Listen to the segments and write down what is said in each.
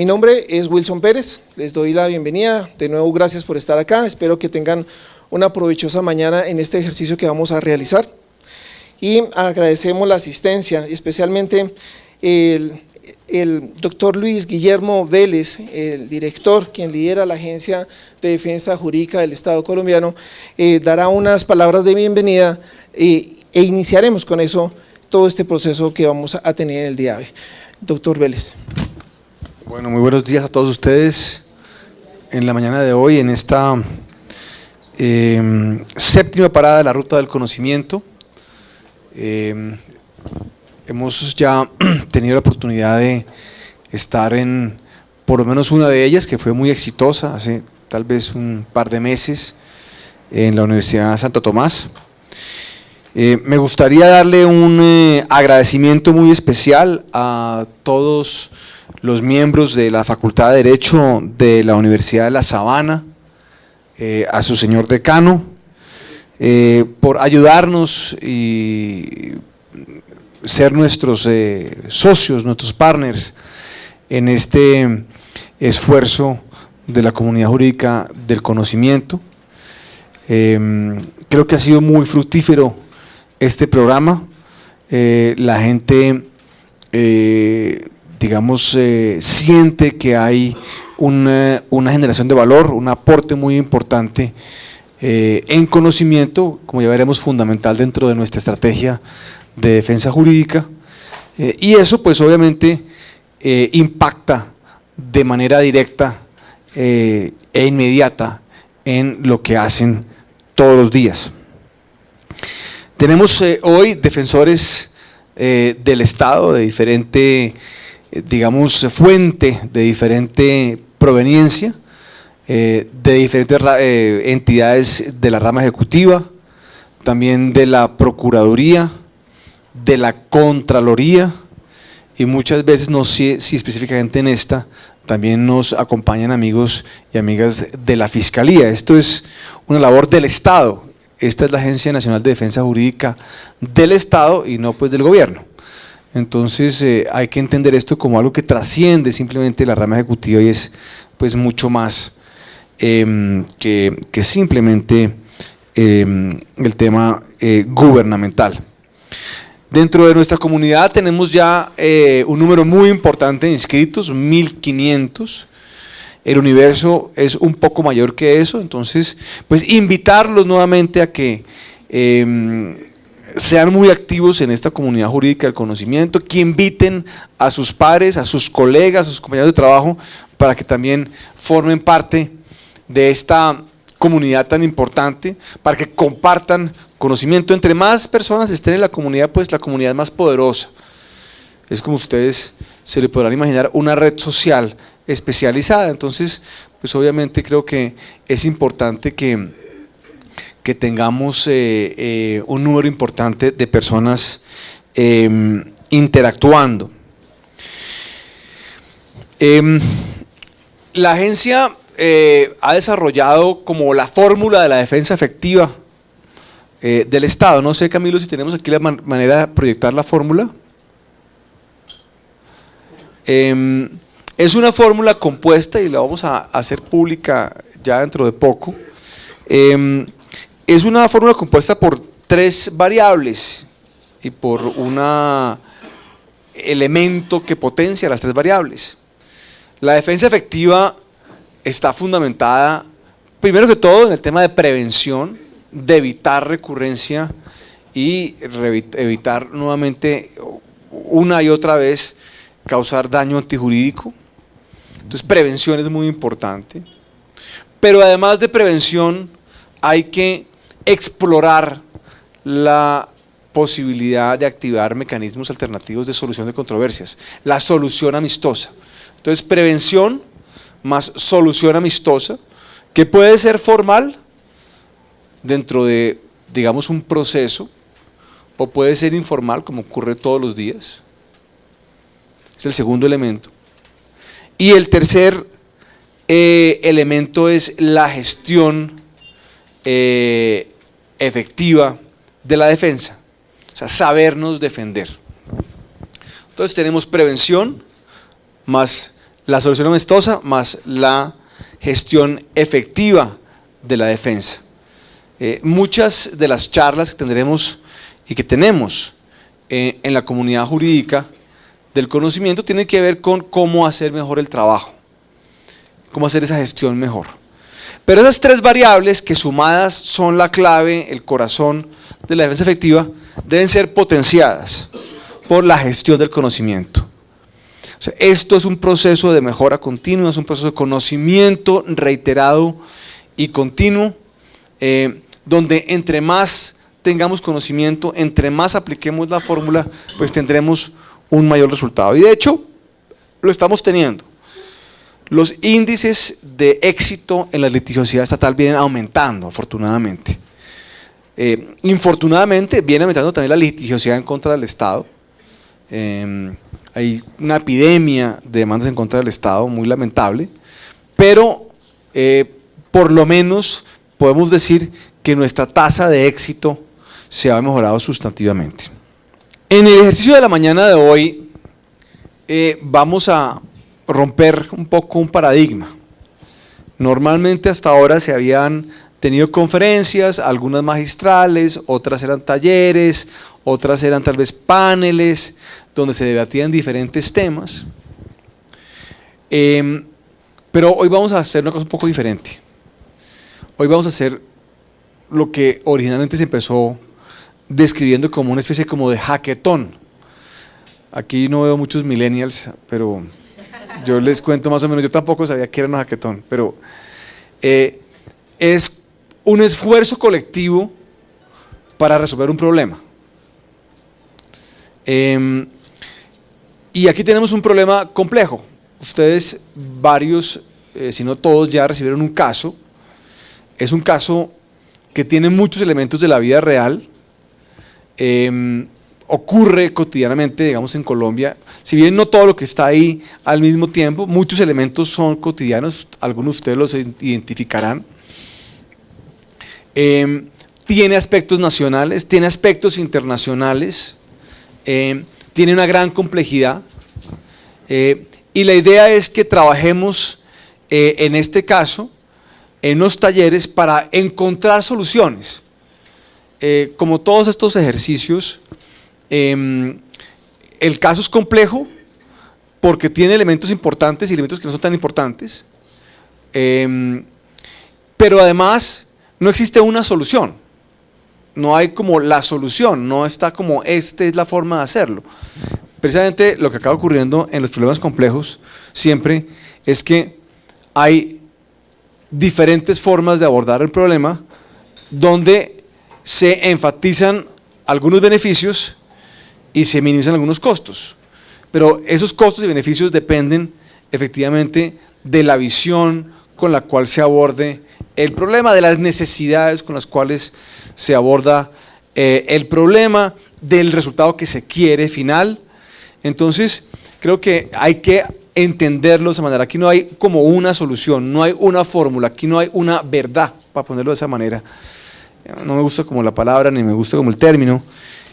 nombre es Wilson Pérez, les doy la bienvenida, de nuevo gracias por estar acá, espero que tengan una provechosa mañana en este ejercicio que vamos a realizar y agradecemos la asistencia, especialmente el doctor Luis Guillermo Vélez, el director, quien lidera la Agencia de Defensa Jurídica del Estado colombiano, dará unas palabras de bienvenida e iniciaremos con eso todo este proceso que vamos a tener el día de hoy. Doctor Vélez. Bueno, muy buenos días a todos ustedes en la mañana de hoy, en esta séptima parada de la Ruta del Conocimiento. Hemos ya tenido la oportunidad de estar en por lo menos una de ellas, que fue muy exitosa, hace tal vez un par de meses, en la Universidad de Santo Tomás. Me gustaría darle un agradecimiento muy especial a todos los miembros de la Facultad de Derecho de la Universidad de La Sabana, a su señor decano, por ayudarnos y ser nuestros socios, nuestros partners en este esfuerzo de la comunidad jurídica del conocimiento. Creo que ha sido muy fructífero este programa. La gente, digamos, siente que hay una generación de valor, un aporte muy importante en conocimiento, como ya veremos, fundamental dentro de nuestra estrategia de defensa jurídica, y eso pues obviamente impacta de manera directa e inmediata en lo que hacen todos los días. Tenemos hoy defensores del Estado de diferente, digamos, fuente, de diferente proveniencia, de diferentes entidades de la rama ejecutiva, también de la Procuraduría, de la Contraloría, y muchas veces, no sé si específicamente en esta, también nos acompañan amigos y amigas de la Fiscalía. Esto es una labor del Estado. Esta es la Agencia Nacional de Defensa Jurídica del Estado y no pues del gobierno. Entonces hay que entender esto como algo que trasciende simplemente la rama ejecutiva y es pues mucho más que simplemente el tema gubernamental. Dentro de nuestra comunidad tenemos ya un número muy importante de inscritos, 1.500. El universo es un poco mayor que eso, entonces pues invitarlos nuevamente a que sean muy activos en esta comunidad jurídica del conocimiento, que inviten a sus pares, a sus colegas, a sus compañeros de trabajo, para que también formen parte de esta comunidad tan importante, para que compartan conocimiento. Entre más personas estén en la comunidad, pues la comunidad es más poderosa. Es como ustedes se le podrán imaginar una red social especializada. Entonces, pues obviamente creo que es importante que tengamos un número importante de personas interactuando. La agencia ha desarrollado como la fórmula de la defensa efectiva del Estado. No sé, Camilo, si tenemos aquí la manera de proyectar la fórmula. Es una fórmula compuesta y la vamos a hacer pública ya dentro de poco. Es una fórmula compuesta por 3 variables y por un elemento que potencia las 3 variables. La defensa efectiva está fundamentada, primero que todo, en el tema de prevención, de evitar recurrencia y evitar nuevamente una y otra vez causar daño antijurídico. Entonces prevención es muy importante, pero además de prevención hay que explorar la posibilidad de activar mecanismos alternativos de solución de controversias, la solución amistosa. Entonces prevención más solución amistosa, que puede ser formal dentro de, digamos, un proceso, o puede ser informal como ocurre todos los días. Es el segundo elemento. Y el tercer elemento es la gestión efectiva de la defensa, o sea, sabernos defender. Entonces tenemos prevención más la solución amistosa más la gestión efectiva de la defensa. Muchas de las charlas que tendremos y que tenemos en la comunidad jurídica del conocimiento tienen que ver con cómo hacer mejor el trabajo, cómo hacer esa gestión mejor. Pero esas tres variables que sumadas son la clave, el corazón de la defensa efectiva, deben ser potenciadas por la gestión del conocimiento. O sea, esto es un proceso de mejora continua, es un proceso de conocimiento reiterado y continuo, donde entre más tengamos conocimiento, entre más apliquemos la fórmula, pues tendremos un mayor resultado. Y de hecho, lo estamos teniendo. Los índices de éxito en la litigiosidad estatal vienen aumentando, afortunadamente. Infortunadamente, viene aumentando también la litigiosidad en contra del Estado. Hay una epidemia de demandas en contra del Estado muy lamentable, pero por lo menos podemos decir que nuestra tasa de éxito se ha mejorado sustantivamente. En el ejercicio de la mañana de hoy vamos a romper un poco un paradigma. Normalmente hasta ahora se habían tenido conferencias, algunas magistrales, otras eran talleres, otras eran tal vez paneles, donde se debatían diferentes temas. Pero hoy vamos a hacer una cosa un poco diferente. Hoy vamos a hacer lo que originalmente se empezó describiendo como una especie como de hackathon. Aquí no veo muchos millennials, pero yo les cuento más o menos, yo tampoco sabía que era un hackathon, pero es un esfuerzo colectivo para resolver un problema. Y aquí tenemos un problema complejo. Ustedes, varios, si no todos, ya recibieron un caso. Es un caso que tiene muchos elementos de la vida real. Ocurre cotidianamente, digamos, en Colombia. Si bien no todo lo que está ahí al mismo tiempo, muchos elementos son cotidianos, algunos de ustedes los identificarán. Tiene aspectos nacionales, tiene aspectos internacionales, tiene una gran complejidad, y la idea es que trabajemos en este caso en los talleres para encontrar soluciones. Como todos estos ejercicios, el caso es complejo porque tiene elementos importantes y elementos que no son tan importantes, pero además no existe una solución, no hay como la solución, no está como esta es la forma de hacerlo. Precisamente lo que acaba ocurriendo en los problemas complejos siempre es que hay diferentes formas de abordar el problema donde se enfatizan algunos beneficios y se minimizan algunos costos, pero esos costos y beneficios dependen efectivamente de la visión con la cual se aborde el problema, de las necesidades con las cuales se aborda el problema, del resultado que se quiere final. Entonces creo que hay que entenderlo de esa manera. Aquí no hay como una solución, no hay una fórmula, aquí no hay una verdad, para ponerlo de esa manera. No me gusta como la palabra ni me gusta como el término,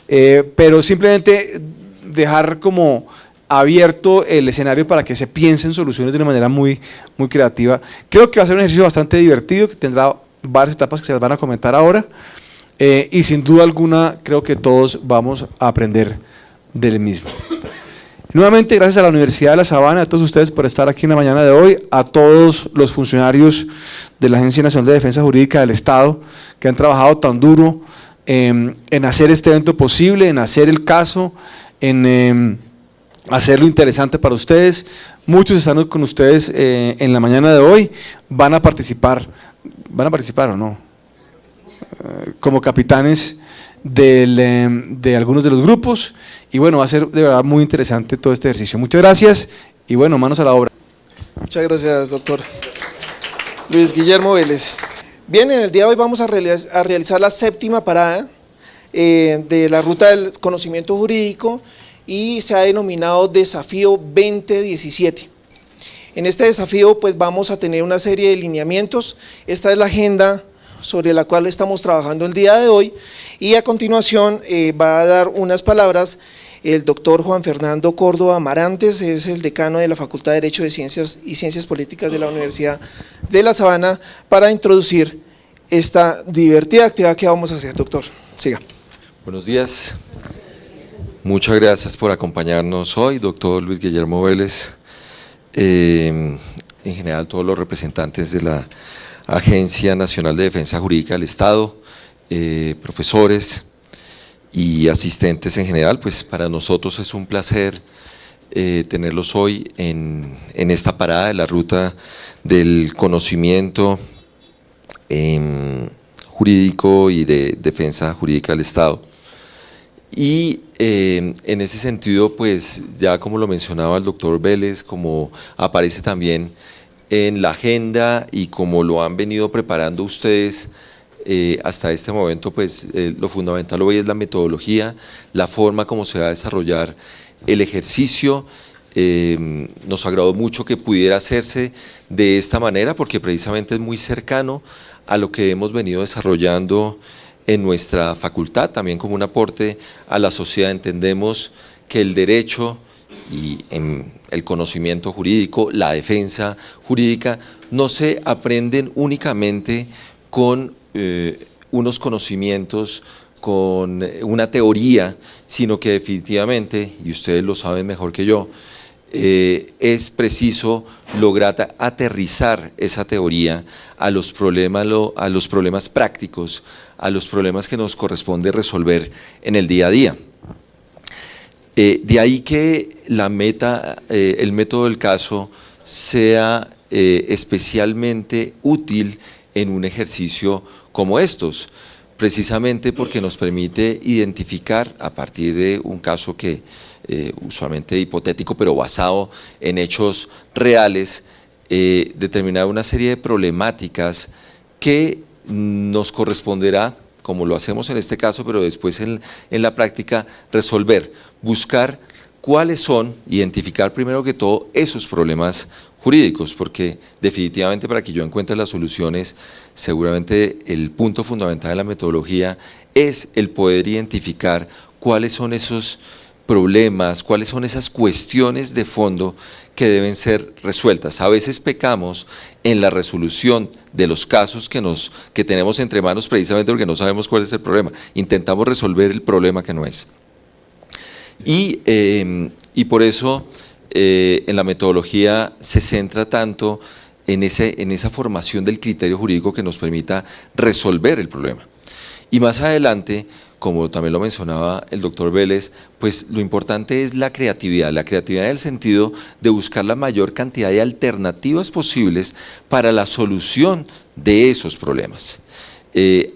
pero simplemente dejar como abierto el escenario para que se piensen soluciones de una manera muy creativa. Creo que va a ser un ejercicio bastante divertido, que tendrá varias etapas que se las van a comentar ahora, y sin duda alguna creo que todos vamos a aprender del mismo. Nuevamente, gracias a la Universidad de La Sabana, a todos ustedes por estar aquí en la mañana de hoy, a todos los funcionarios de la Agencia Nacional de Defensa Jurídica del Estado que han trabajado tan duro en hacer este evento posible, en hacer el caso, en hacerlo interesante para ustedes. Muchos están con ustedes en la mañana de hoy, ¿van a participar o no? Como capitanes de algunos de los grupos, y bueno, va a ser de verdad muy interesante todo este ejercicio. Muchas gracias y bueno, manos a la obra. Muchas gracias, doctor Luis Guillermo Vélez. Bien, en el día de hoy vamos a realizar la séptima parada de la ruta del conocimiento jurídico, y se ha denominado Desafío 2017. En este desafío pues vamos a tener una serie de lineamientos. Esta es la agenda sobre la cual estamos trabajando el día de hoy, y a continuación va a dar unas palabras el doctor Juan Fernando Córdoba Marantes, es el decano de la Facultad de Derecho de Ciencias y Ciencias Políticas de la Universidad de La Sabana, para introducir esta divertida actividad que vamos a hacer. Doctor, siga. Buenos días, muchas gracias por acompañarnos hoy, doctor Luis Guillermo Vélez, en general todos los representantes de la Agencia Nacional de Defensa Jurídica del Estado, profesores y asistentes en general. Pues para nosotros es un placer tenerlos hoy en esta parada de la ruta del conocimiento jurídico y de defensa jurídica del Estado. Y en ese sentido, pues ya como lo mencionaba el doctor Vélez, como aparece también en la agenda y como lo han venido preparando ustedes hasta este momento, pues lo fundamental hoy es la metodología, la forma como se va a desarrollar el ejercicio. Nos agradó mucho que pudiera hacerse de esta manera porque precisamente es muy cercano a lo que hemos venido desarrollando en nuestra facultad, también como un aporte a la sociedad. Entendemos que el derecho y el conocimiento jurídico, la defensa jurídica, no se aprenden únicamente con unos conocimientos, con una teoría, sino que definitivamente, y ustedes lo saben mejor que yo, es preciso lograr aterrizar esa teoría a los problemas prácticos, a los problemas que nos corresponde resolver en el día a día. De ahí que el método del caso sea especialmente útil en un ejercicio como estos, precisamente porque nos permite identificar a partir de un caso que usualmente hipotético, pero basado en hechos reales, determinar una serie de problemáticas que nos corresponderá, como lo hacemos en este caso, pero después en la práctica, resolver, buscar cuáles son, identificar primero que todo esos problemas jurídicos, porque definitivamente para que yo encuentre las soluciones, seguramente el punto fundamental de la metodología es el poder identificar cuáles son esos problemas, cuáles son esas cuestiones de fondo que deben ser resueltas. A veces pecamos en la resolución de los casos que tenemos entre manos precisamente porque no sabemos cuál es el problema. Intentamos resolver el problema que no es. Y por eso en la metodología se centra tanto en esa formación del criterio jurídico que nos permita resolver el problema. Y más adelante, como también lo mencionaba el doctor Vélez, pues lo importante es la creatividad en el sentido de buscar la mayor cantidad de alternativas posibles para la solución de esos problemas.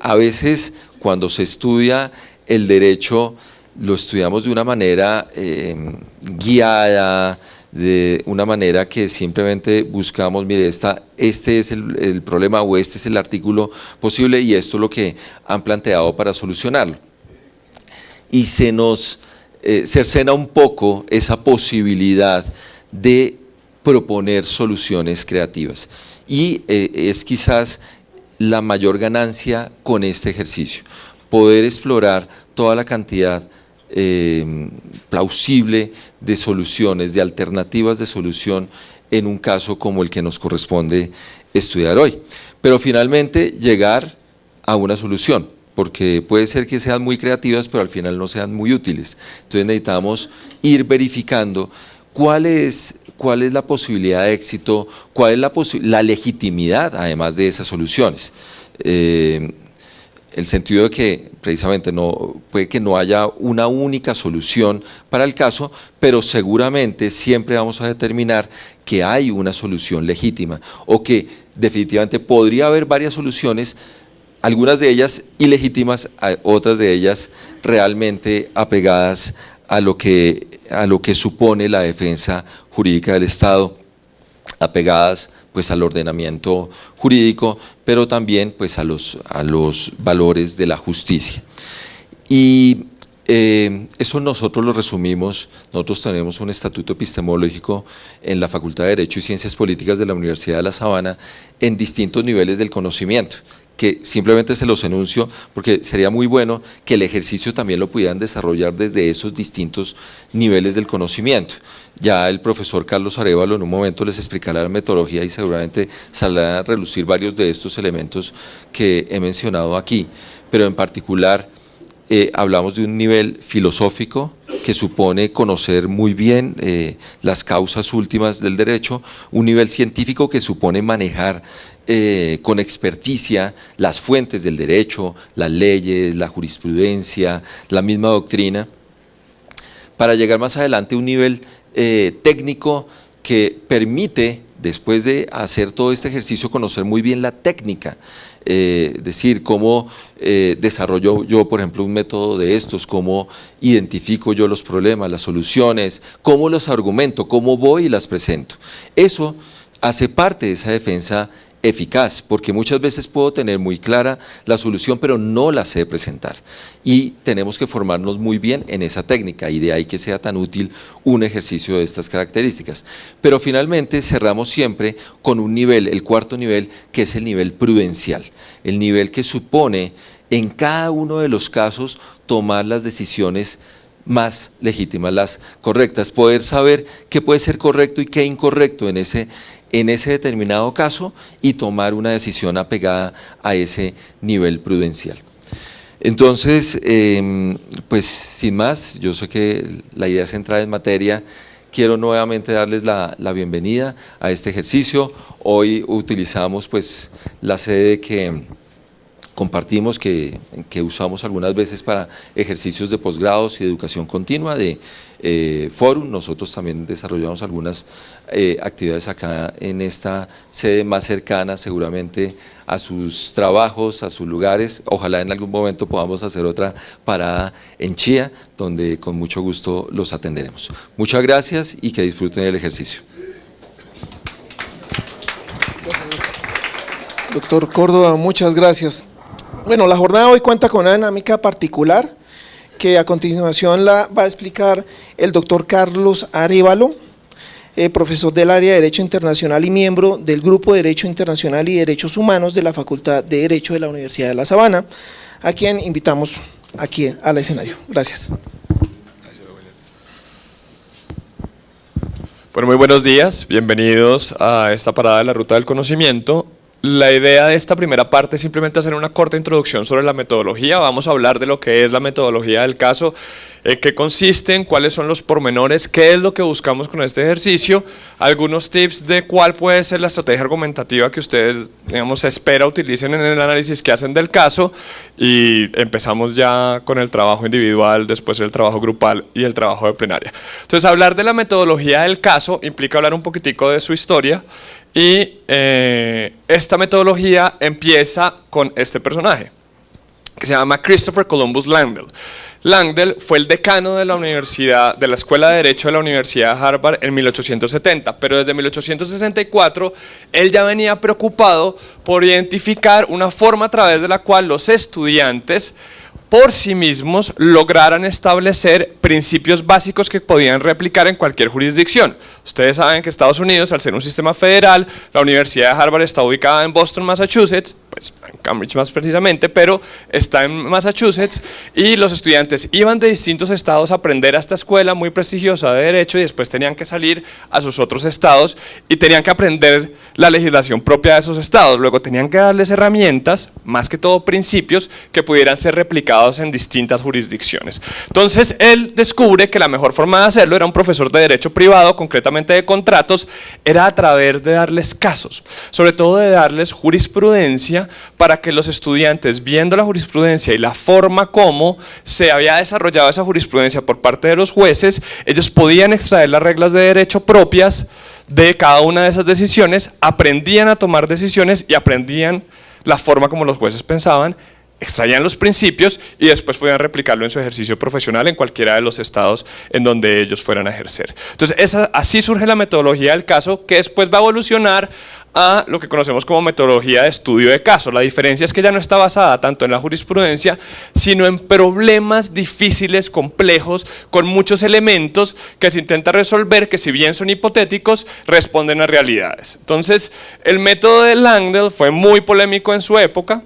A veces cuando se estudia el derecho, lo estudiamos de una manera guiada, de una manera que simplemente buscamos, mire, este es el problema o este es el artículo posible y esto es lo que han planteado para solucionarlo. Y se nos cercena un poco esa posibilidad de proponer soluciones creativas. Y es quizás la mayor ganancia con este ejercicio, poder explorar toda la cantidad plausible de soluciones, de alternativas de solución en un caso como el que nos corresponde estudiar hoy. Pero finalmente llegar a una solución, porque puede ser que sean muy creativas, pero al final no sean muy útiles. Entonces necesitamos ir verificando cuál es la posibilidad de éxito, cuál es la legitimidad además de esas soluciones. El sentido de que precisamente puede que no haya una única solución para el caso, pero seguramente siempre vamos a determinar que hay una solución legítima o que definitivamente podría haber varias soluciones, algunas de ellas ilegítimas, otras de ellas realmente apegadas a lo que supone la defensa jurídica del Estado, apegadas pues al ordenamiento jurídico, pero también pues a los valores de la justicia. Y eso nosotros lo resumimos. Nosotros tenemos un estatuto epistemológico en la Facultad de Derecho y Ciencias Políticas de la Universidad de La Sabana en distintos niveles del conocimiento, que simplemente se los enuncio porque sería muy bueno que el ejercicio también lo pudieran desarrollar desde esos distintos niveles del conocimiento. Ya el profesor Carlos Arévalo en un momento les explicará la metodología y seguramente saldrán a relucir varios de estos elementos que he mencionado aquí, pero en particular hablamos de un nivel filosófico que supone conocer muy bien las causas últimas del derecho, un nivel científico que supone manejar con experticia las fuentes del derecho, las leyes, la jurisprudencia, la misma doctrina, para llegar más adelante a un nivel técnico que permite, después de hacer todo este ejercicio, conocer muy bien la técnica, decir cómo desarrollo yo, por ejemplo, un método de estos, cómo identifico yo los problemas, las soluciones, cómo los argumento, cómo voy y las presento. Eso hace parte de esa defensa eficaz, porque muchas veces puedo tener muy clara la solución, pero no la sé presentar. Y tenemos que formarnos muy bien en esa técnica, y de ahí que sea tan útil un ejercicio de estas características. Pero finalmente cerramos siempre con un nivel, el cuarto nivel, que es el nivel prudencial, el nivel que supone en cada uno de los casos tomar las decisiones más legítimas, las correctas, poder saber qué puede ser correcto y qué incorrecto en ese determinado caso y tomar una decisión apegada a ese nivel prudencial. Entonces, pues sin más, yo sé que la idea es entrar en materia. Quiero nuevamente darles la bienvenida a este ejercicio. Hoy utilizamos pues la sede que compartimos, que usamos algunas veces para ejercicios de posgrados y de educación continua de Forum. Nosotros también desarrollamos algunas actividades acá en esta sede más cercana seguramente a sus trabajos, a sus lugares. Ojalá en algún momento podamos hacer otra parada en Chía, donde con mucho gusto los atenderemos. Muchas gracias y que disfruten el ejercicio. Doctor Córdoba, muchas gracias. Bueno, la jornada de hoy cuenta con una dinámica particular que a continuación la va a explicar el doctor Carlos Arévalo, profesor del área de Derecho Internacional y miembro del Grupo de Derecho Internacional y Derechos Humanos de la Facultad de Derecho de la Universidad de La Sabana, a quien invitamos aquí al escenario. Gracias. Bueno, muy buenos días, bienvenidos a esta parada de la Ruta del Conocimiento. La idea de esta primera parte es simplemente hacer una corta introducción sobre la metodología. Vamos a hablar de lo que es la metodología del caso, qué consisten, cuáles son los pormenores, qué es lo que buscamos con este ejercicio, algunos tips de cuál puede ser la estrategia argumentativa que ustedes, digamos, se espera utilicen en el análisis que hacen del caso, y empezamos ya con el trabajo individual, después el trabajo grupal y el trabajo de plenaria. Entonces, hablar de la metodología del caso implica hablar un poquitico de su historia. Y esta metodología empieza con este personaje, que se llama Christopher Columbus Langdell. Langdell fue el decano de la Escuela de Derecho de la Universidad de Harvard en 1870, pero desde 1864 él ya venía preocupado por identificar una forma a través de la cual los estudiantes por sí mismos lograran establecer principios básicos que podían replicar en cualquier jurisdicción. Ustedes saben que Estados Unidos, al ser un sistema federal, la Universidad de Harvard está ubicada en Boston, Massachusetts, pues en Cambridge más precisamente, pero está en Massachusetts, y los estudiantes iban de distintos estados a aprender a esta escuela muy prestigiosa de Derecho, y después tenían que salir a sus otros estados y tenían que aprender la legislación propia de esos estados. Luego tenían que darles herramientas, más que todo principios, que pudieran ser replicados en distintas jurisdicciones. Entonces él descubre que la mejor forma de hacerlo, era un profesor de derecho privado, concretamente de contratos, era a través de darles casos, sobre todo de darles jurisprudencia, para que los estudiantes, viendo la jurisprudencia y la forma como se había desarrollado esa jurisprudencia por parte de los jueces, ellos podían extraer las reglas de derecho propias de cada una de esas decisiones, aprendían a tomar decisiones y aprendían la forma como los jueces pensaban, extraían los principios y después podían replicarlo en su ejercicio profesional en cualquiera de los estados en donde ellos fueran a ejercer. Entonces, así surge la metodología del caso, que después va a evolucionar a lo que conocemos como metodología de estudio de caso. La diferencia es que ya no está basada tanto en la jurisprudencia, sino en problemas difíciles, complejos, con muchos elementos que se intenta resolver, que si bien son hipotéticos, responden a realidades. Entonces, el método de Langdell fue muy polémico en su época.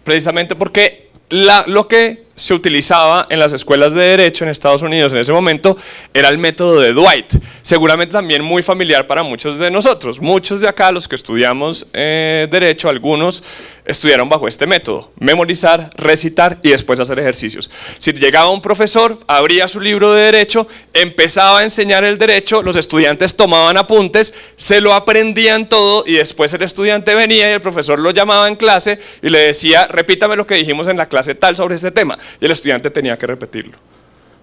precisamente porque lo que se utilizaba en las escuelas de derecho en Estados Unidos en ese momento era el método de Dwight, seguramente también muy familiar para muchos de nosotros. Muchos de acá, los que estudiamos derecho, algunos estudiaron bajo este método: memorizar, recitar y después hacer ejercicios. Si llegaba un profesor, abría su libro de derecho, empezaba a enseñar el derecho, los estudiantes tomaban apuntes, se lo aprendían todo y después el estudiante venía y el profesor lo llamaba en clase y le decía: repítame lo que dijimos en la clase tal sobre este tema, y el estudiante tenía que repetirlo.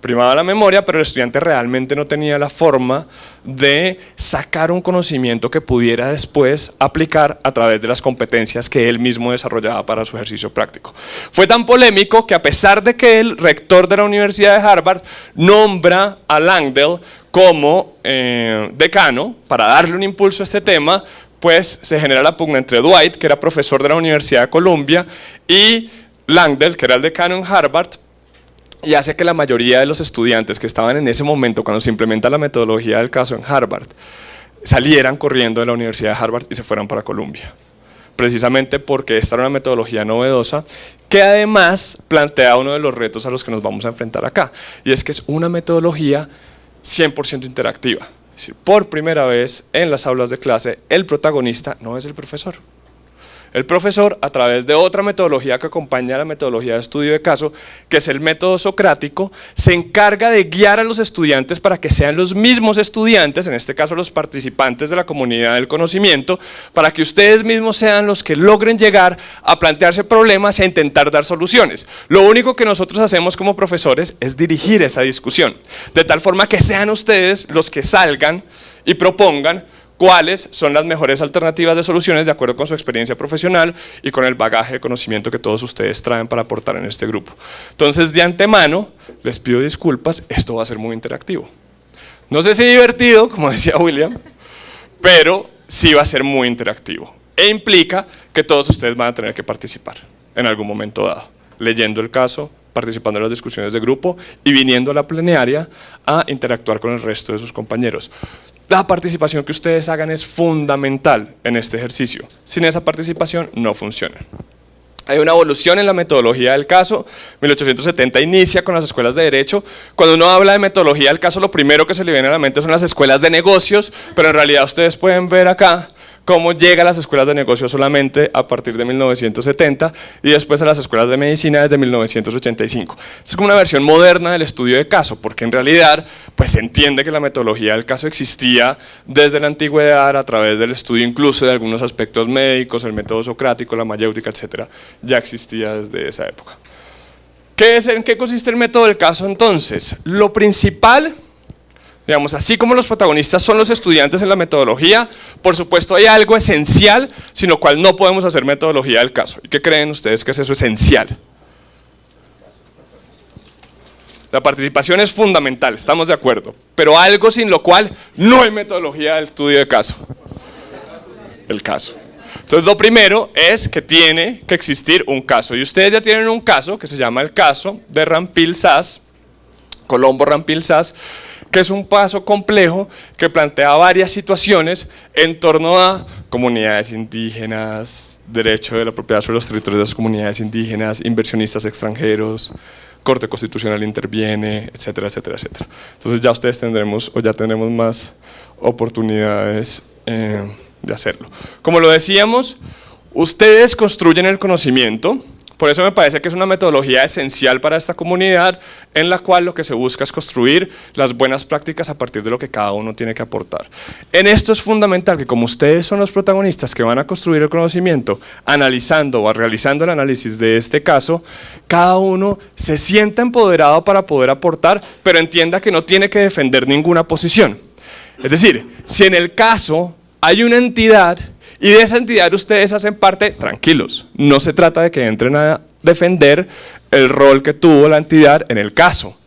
Primaba la memoria, pero el estudiante realmente no tenía la forma de sacar un conocimiento que pudiera después aplicar a través de las competencias que él mismo desarrollaba para su ejercicio práctico. Fue tan polémico que, a pesar de que el rector de la Universidad de Harvard nombra a Langdell como decano para darle un impulso a este tema, pues se genera la pugna entre Dwight, que era profesor de la Universidad de Columbia, y Langdell, que era el decano en Harvard, y hace que la mayoría de los estudiantes que estaban en ese momento, cuando se implementa la metodología del caso en Harvard, salieran corriendo de la Universidad de Harvard y se fueran para Columbia. Precisamente porque esta era una metodología novedosa que además plantea uno de los retos a los que nos vamos a enfrentar acá, y es que es una metodología 100% interactiva. Es decir, por primera vez en las aulas de clase, el protagonista no es el profesor. El profesor, a través de otra metodología que acompaña a la metodología de estudio de caso, que es el método socrático, se encarga de guiar a los estudiantes para que sean los mismos estudiantes, en este caso los participantes de la comunidad del conocimiento, para que ustedes mismos sean los que logren llegar a plantearse problemas e a intentar dar soluciones. Lo único que nosotros hacemos como profesores es dirigir esa discusión, de tal forma que sean ustedes los que salgan y propongan cuáles son las mejores alternativas de soluciones de acuerdo con su experiencia profesional y con el bagaje de conocimiento que todos ustedes traen para aportar en este grupo. Entonces, de antemano, les pido disculpas, esto va a ser muy interactivo. No sé si divertido, como decía William, pero sí va a ser muy interactivo. E implica que todos ustedes van a tener que participar en algún momento dado, leyendo el caso, participando en las discusiones de grupo y viniendo a la plenaria a interactuar con el resto de sus compañeros. La participación que ustedes hagan es fundamental en este ejercicio. Sin esa participación no funciona. Hay una evolución en la metodología del caso. 1870 inicia con las escuelas de derecho. Cuando uno habla de metodología del caso, lo primero que se le viene a la mente son las escuelas de negocios, pero en realidad ustedes pueden ver acá cómo llega a las escuelas de negocios solamente a partir de 1970 y después a las escuelas de medicina desde 1985. Es como una versión moderna del estudio de caso, porque en realidad pues se entiende que la metodología del caso existía desde la antigüedad a través del estudio incluso de algunos aspectos médicos, el método socrático, la mayéutica, etcétera, ya existía desde esa época. ¿En qué consiste el método del caso entonces? Lo principal, digamos, así como los protagonistas son los estudiantes en la metodología, por supuesto hay algo esencial sin lo cual no podemos hacer metodología del caso. ¿Y qué creen ustedes que es eso esencial? La participación es fundamental, estamos de acuerdo, pero algo sin lo cual no hay metodología del estudio de caso. El caso. Entonces lo primero es que tiene que existir un caso, y ustedes ya tienen un caso que se llama el caso de Rampil-Sas, Colombo-Rampil-Sas, que es un caso complejo que plantea varias situaciones en torno a comunidades indígenas, derecho de la propiedad sobre los territorios de las comunidades indígenas, inversionistas extranjeros, Corte Constitucional interviene, etcétera, etcétera, etcétera. Entonces ya ustedes tendremos más oportunidades de hacerlo. Como lo decíamos, ustedes construyen el conocimiento. Por eso me parece que es una metodología esencial para esta comunidad en la cual lo que se busca es construir las buenas prácticas a partir de lo que cada uno tiene que aportar. En esto es fundamental que, como ustedes son los protagonistas que van a construir el conocimiento analizando o realizando el análisis de este caso, cada uno se sienta empoderado para poder aportar, pero entienda que no tiene que defender ninguna posición. Es decir, si en el caso hay una entidad y de esa entidad ustedes hacen parte, tranquilos, no se trata de que entren a defender el rol que tuvo la entidad en el caso.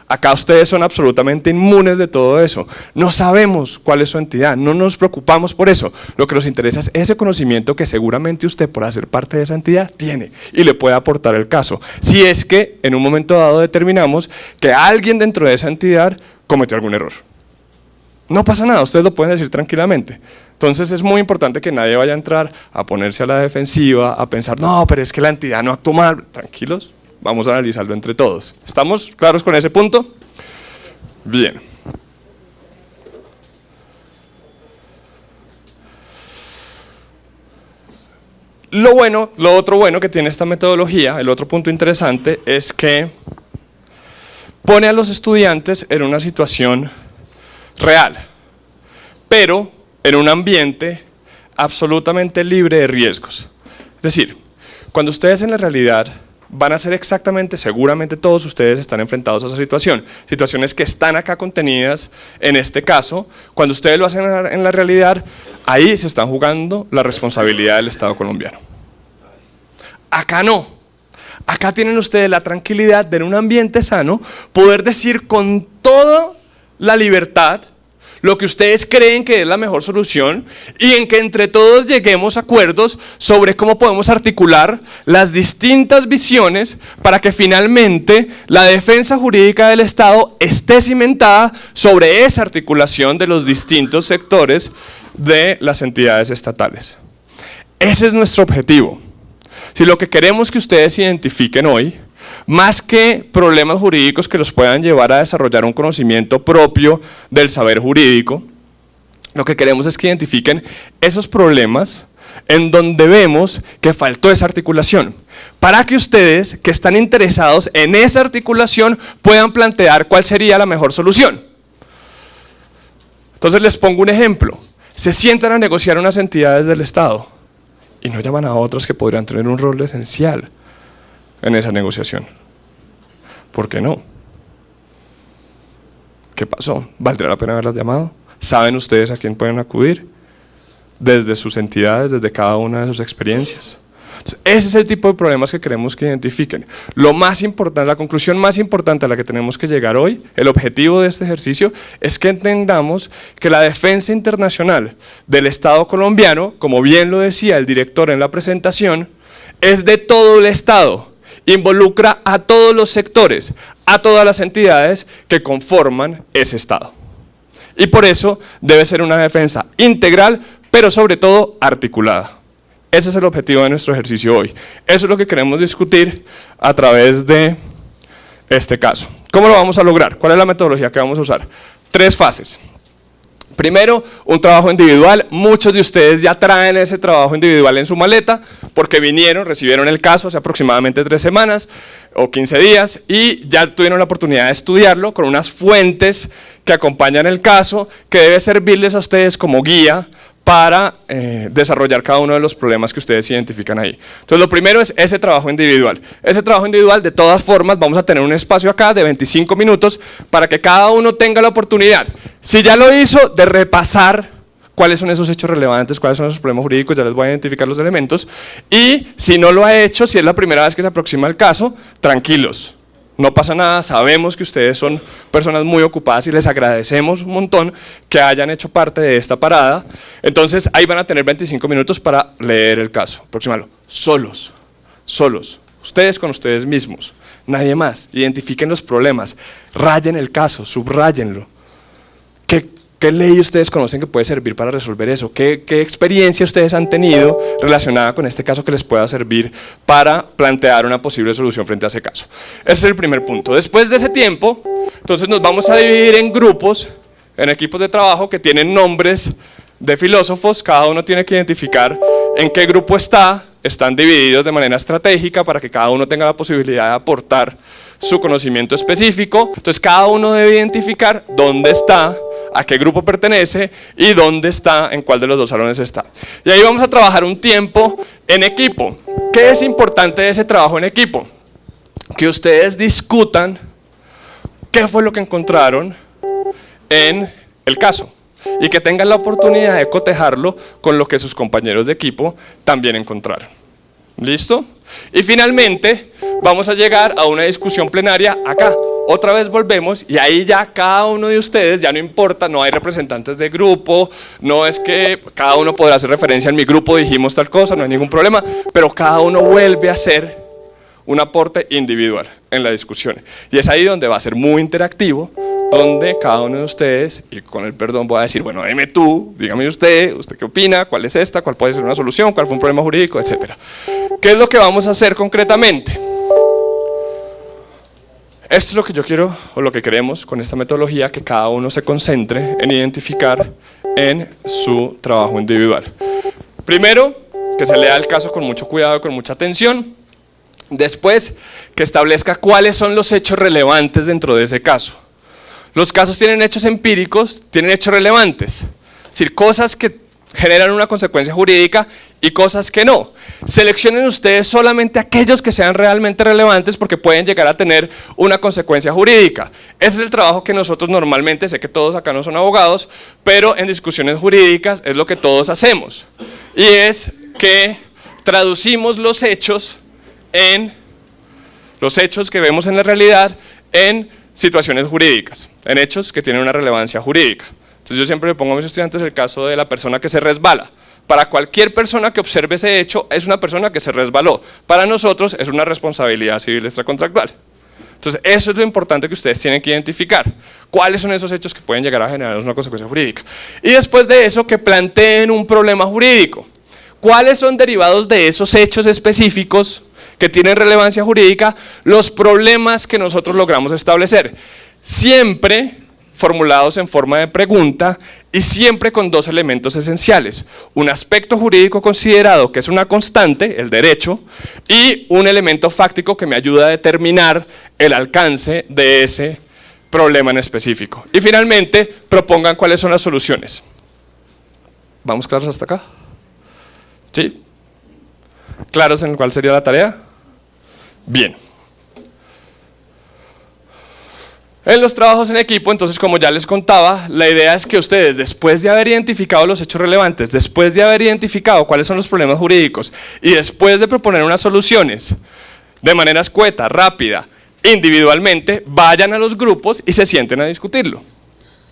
Acá ustedes son absolutamente inmunes de todo eso. No sabemos cuál es su entidad, no nos preocupamos por eso. Lo que nos interesa es ese conocimiento que seguramente usted, por hacer parte de esa entidad, tiene y le puede aportar el caso. Si es que en un momento dado determinamos que alguien dentro de esa entidad cometió algún error. No pasa nada, ustedes lo pueden decir tranquilamente. Entonces es muy importante que nadie vaya a entrar a ponerse a la defensiva, a pensar, no, pero es que la entidad no actuó mal. Tranquilos, vamos a analizarlo entre todos. ¿Estamos claros con ese punto? Bien. Lo otro bueno que tiene esta metodología, el otro punto interesante, es que pone a los estudiantes en una situación real, pero en un ambiente absolutamente libre de riesgos. Es decir, cuando ustedes en la realidad van a ser exactamente, seguramente todos ustedes están enfrentados a esa situación, situaciones que están acá contenidas en este caso, cuando ustedes lo hacen en la realidad, ahí se están jugando la responsabilidad del Estado colombiano. Acá no. Acá tienen ustedes la tranquilidad de en un ambiente sano poder decir con toda la libertad lo que ustedes creen que es la mejor solución y en que entre todos lleguemos a acuerdos sobre cómo podemos articular las distintas visiones para que finalmente la defensa jurídica del Estado esté cimentada sobre esa articulación de los distintos sectores de las entidades estatales. Ese es nuestro objetivo. Si lo que queremos que ustedes identifiquen hoy, más que problemas jurídicos que los puedan llevar a desarrollar un conocimiento propio del saber jurídico, lo que queremos es que identifiquen esos problemas en donde vemos que faltó esa articulación, para que ustedes que están interesados en esa articulación puedan plantear cuál sería la mejor solución. Entonces les pongo un ejemplo. Se sientan a negociar unas entidades del Estado y no llaman a otras que podrían tener un rol esencial en esa negociación. ¿Por qué no? ¿Qué pasó? ¿Valdría la pena haberlas llamado? ¿Saben ustedes a quién pueden acudir? Desde sus entidades, desde cada una de sus experiencias. Entonces, ese es el tipo de problemas que queremos que identifiquen. Lo más importante, la conclusión más importante a la que tenemos que llegar hoy, el objetivo de este ejercicio, es que entendamos que la defensa internacional del Estado colombiano, como bien lo decía el director en la presentación, es de todo el Estado. Involucra a todos los sectores, a todas las entidades que conforman ese Estado. Y por eso debe ser una defensa integral, pero sobre todo articulada. Ese es el objetivo de nuestro ejercicio hoy. Eso es lo que queremos discutir a través de este caso. ¿Cómo lo vamos a lograr? ¿Cuál es la metodología que vamos a usar? 3 fases. Primero, un trabajo individual. Muchos de ustedes ya traen ese trabajo individual en su maleta porque vinieron, recibieron el caso hace aproximadamente 3 semanas o 15 días y ya tuvieron la oportunidad de estudiarlo con unas fuentes que acompañan el caso que debe servirles a ustedes como guía para desarrollar cada uno de los problemas que ustedes identifican ahí. Entonces lo primero es ese trabajo individual. Ese trabajo individual, de todas formas, vamos a tener un espacio acá de 25 minutos para que cada uno tenga la oportunidad, si ya lo hizo, de repasar cuáles son esos hechos relevantes, cuáles son esos problemas jurídicos, ya les voy a identificar los elementos, y si no lo ha hecho, si es la primera vez que se aproxima al caso, tranquilos. No pasa nada, sabemos que ustedes son personas muy ocupadas y les agradecemos un montón que hayan hecho parte de esta parada. Entonces ahí van a tener 25 minutos para leer el caso, aproximarlo, solos, ustedes con ustedes mismos, nadie más. Identifiquen los problemas, rayen el caso, subrayenlo. ¿Qué ley ustedes conocen que puede servir para resolver eso? ¿Qué experiencia ustedes han tenido relacionada con este caso que les pueda servir para plantear una posible solución frente a ese caso? Ese es el primer punto. Después de ese tiempo, entonces nos vamos a dividir en grupos, en equipos de trabajo que tienen nombres de filósofos. Cada uno tiene que identificar en qué grupo está. Están divididos de manera estratégica para que cada uno tenga la posibilidad de aportar su conocimiento específico. Entonces cada uno debe identificar dónde está, a qué grupo pertenece y dónde está, en cuál de los 2 salones está. Y ahí vamos a trabajar un tiempo en equipo. ¿Qué es importante de ese trabajo en equipo? Que ustedes discutan qué fue lo que encontraron en el caso y que tengan la oportunidad de cotejarlo con lo que sus compañeros de equipo también encontraron. ¿Listo? Y finalmente vamos a llegar a una discusión plenaria acá. Otra vez volvemos y ahí ya cada uno de ustedes, ya no importa, no hay representantes de grupo, no es que cada uno podrá hacer referencia en mi grupo, dijimos tal cosa, no hay ningún problema, pero cada uno vuelve a hacer un aporte individual en la discusión. Y es ahí donde va a ser muy interactivo donde cada uno de ustedes, y con el perdón voy a decir, bueno, dime tú, dígame usted qué opina, cuál es esta, cuál puede ser una solución, cuál fue un problema jurídico, etcétera. ¿Qué es lo que vamos a hacer concretamente? Esto es lo que yo quiero, o lo que queremos con esta metodología, que cada uno se concentre en identificar en su trabajo individual. Primero, que se lea el caso con mucho cuidado, con mucha atención. Después, que establezca cuáles son los hechos relevantes dentro de ese caso. Los casos tienen hechos empíricos, tienen hechos relevantes, es decir, cosas que generan una consecuencia jurídica y cosas que no. Seleccionen ustedes solamente aquellos que sean realmente relevantes porque pueden llegar a tener una consecuencia jurídica. Ese es el trabajo que nosotros normalmente, sé que todos acá no son abogados, pero en discusiones jurídicas es lo que todos hacemos. Y es que traducimos los hechos que vemos en la realidad en situaciones jurídicas, en hechos que tienen una relevancia jurídica. Entonces yo siempre le pongo a mis estudiantes el caso de la persona que se resbala. Para cualquier persona que observe ese hecho, es una persona que se resbaló. Para nosotros es una responsabilidad civil extracontractual. Entonces eso es lo importante que ustedes tienen que identificar. ¿Cuáles son esos hechos que pueden llegar a generar una consecuencia jurídica? Y después de eso, que planteen un problema jurídico. ¿Cuáles son derivados de esos hechos específicos que tienen relevancia jurídica los problemas que nosotros logramos establecer? Siempre formulados en forma de pregunta y siempre con dos elementos esenciales: un aspecto jurídico considerado, que es una constante, el derecho, y un elemento fáctico que me ayuda a determinar el alcance de ese problema en específico. Y finalmente, propongan cuáles son las soluciones. ¿Vamos claros hasta acá? ¿Sí? ¿Claros en cuál sería la tarea? Bien. En los trabajos en equipo, entonces, como ya les contaba, la idea es que ustedes, después de haber identificado los hechos relevantes, después de haber identificado cuáles son los problemas jurídicos y después de proponer unas soluciones de manera escueta, rápida, individualmente, vayan a los grupos y se sienten a discutirlo.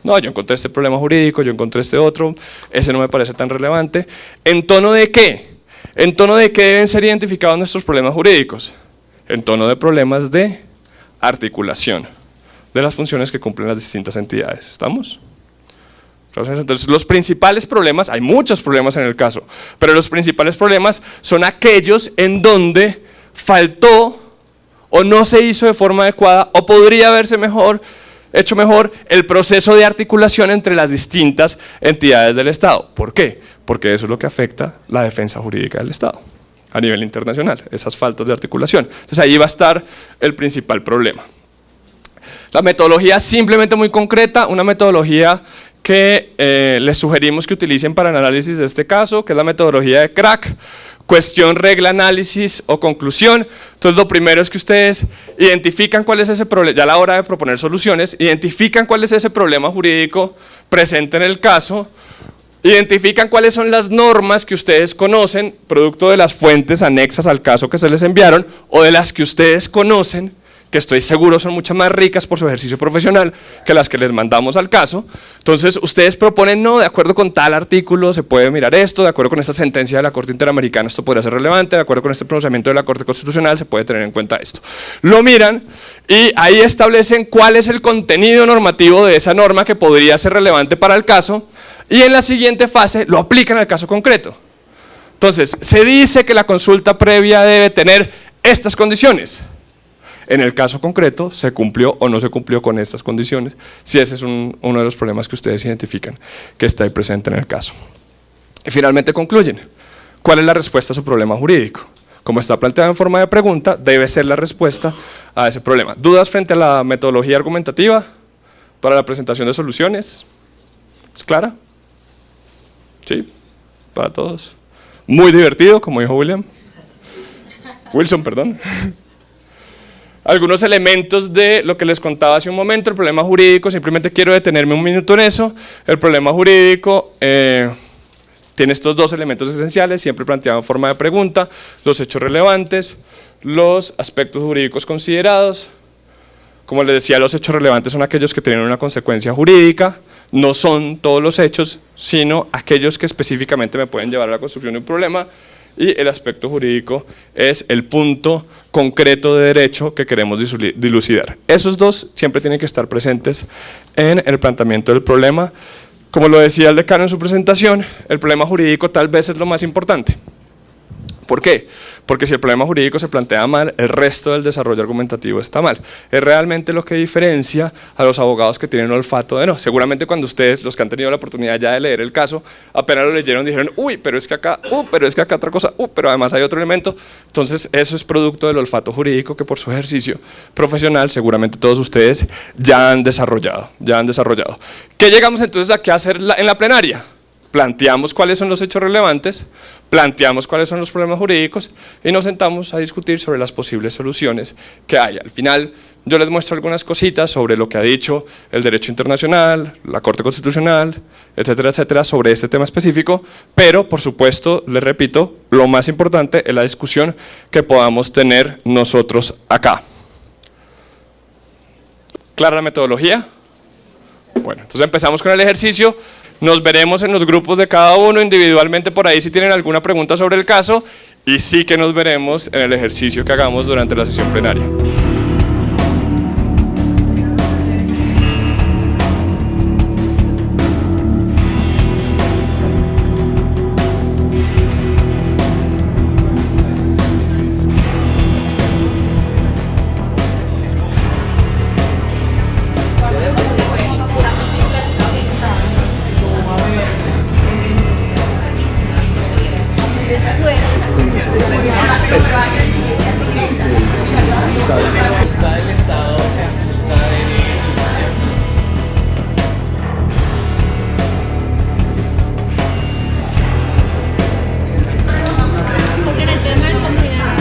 No, yo encontré este problema jurídico, yo encontré este otro, ese no me parece tan relevante. ¿En tono de qué? ¿En tono de qué deben ser identificados nuestros problemas jurídicos? En tono de problemas de articulación de las funciones que cumplen las distintas entidades. ¿Estamos? Entonces, los principales problemas, hay muchos problemas en el caso, pero los principales problemas son aquellos en donde faltó o no se hizo de forma adecuada o podría haberse hecho mejor el proceso de articulación entre las distintas entidades del Estado. ¿Por qué? Porque eso es lo que afecta la defensa jurídica del Estado a nivel internacional, esas faltas de articulación. Entonces ahí va a estar el principal problema. La metodología es simplemente muy concreta, una metodología que les sugerimos que utilicen para el análisis de este caso, que es la metodología de CRAC, cuestión, regla, análisis o conclusión. Entonces lo primero es que ustedes identifican cuál es ese problema, ya a la hora de proponer soluciones, identifican cuál es ese problema jurídico presente en el caso, identifican cuáles son las normas que ustedes conocen, producto de las fuentes anexas al caso que se les enviaron, o de las que ustedes conocen, que estoy seguro son mucho más ricas por su ejercicio profesional que las que les mandamos al caso. Entonces ustedes proponen, no, de acuerdo con tal artículo se puede mirar esto, de acuerdo con esta sentencia de la Corte Interamericana esto podría ser relevante, de acuerdo con este pronunciamiento de la Corte Constitucional se puede tener en cuenta esto. Lo miran y ahí establecen cuál es el contenido normativo de esa norma que podría ser relevante para el caso, y en la siguiente fase lo aplican al caso concreto. Entonces, se dice que la consulta previa debe tener estas condiciones. En el caso concreto, ¿se cumplió o no se cumplió con estas condiciones? Si ese es uno de los problemas que ustedes identifican que está ahí presente en el caso. Y finalmente concluyen. ¿Cuál es la respuesta a su problema jurídico? Como está planteado en forma de pregunta, debe ser la respuesta a ese problema. ¿Dudas frente a la metodología argumentativa para la presentación de soluciones? ¿Es clara? ¿Sí? Para todos. Muy divertido, como dijo Wilson, perdón. Algunos elementos de lo que les contaba hace un momento, el problema jurídico, simplemente quiero detenerme un minuto en eso. El problema jurídico tiene estos dos elementos esenciales, siempre planteado en forma de pregunta: los hechos relevantes, los aspectos jurídicos considerados. Como les decía, los hechos relevantes son aquellos que tienen una consecuencia jurídica, no son todos los hechos, sino aquellos que específicamente me pueden llevar a la construcción de un problema. y el aspecto jurídico es el punto concreto de derecho que queremos dilucidar. Esos dos siempre tienen que estar presentes en el planteamiento del problema. Como lo decía el decano en su presentación, el problema jurídico tal vez es lo más importante. ¿Por qué? Porque si el problema jurídico se plantea mal, el resto del desarrollo argumentativo está mal. Es realmente lo que diferencia a los abogados que tienen olfato de no. Seguramente cuando ustedes, los que han tenido la oportunidad ya de leer el caso, apenas lo leyeron dijeron, uy, pero es que acá, pero es que acá otra cosa, pero además hay otro elemento. Entonces eso es producto del olfato jurídico que por su ejercicio profesional seguramente todos ustedes ya han desarrollado. ¿Qué llegamos entonces aquí a hacer en la plenaria? Planteamos cuáles son los hechos relevantes, planteamos cuáles son los problemas jurídicos y nos sentamos a discutir sobre las posibles soluciones que hay. Al final yo les muestro algunas cositas sobre lo que ha dicho el derecho internacional, la Corte Constitucional, etcétera, etcétera, sobre este tema específico, pero por supuesto, les repito, lo más importante es la discusión que podamos tener nosotros acá. ¿Clara la metodología? Bueno, entonces empezamos con el ejercicio. Nos veremos en los grupos de cada uno individualmente por ahí si tienen alguna pregunta sobre el caso y sí que nos veremos en el ejercicio que hagamos durante la sesión plenaria. El Estado se ajusta a derechos y se ajusta. Porque en el tema de comunidad.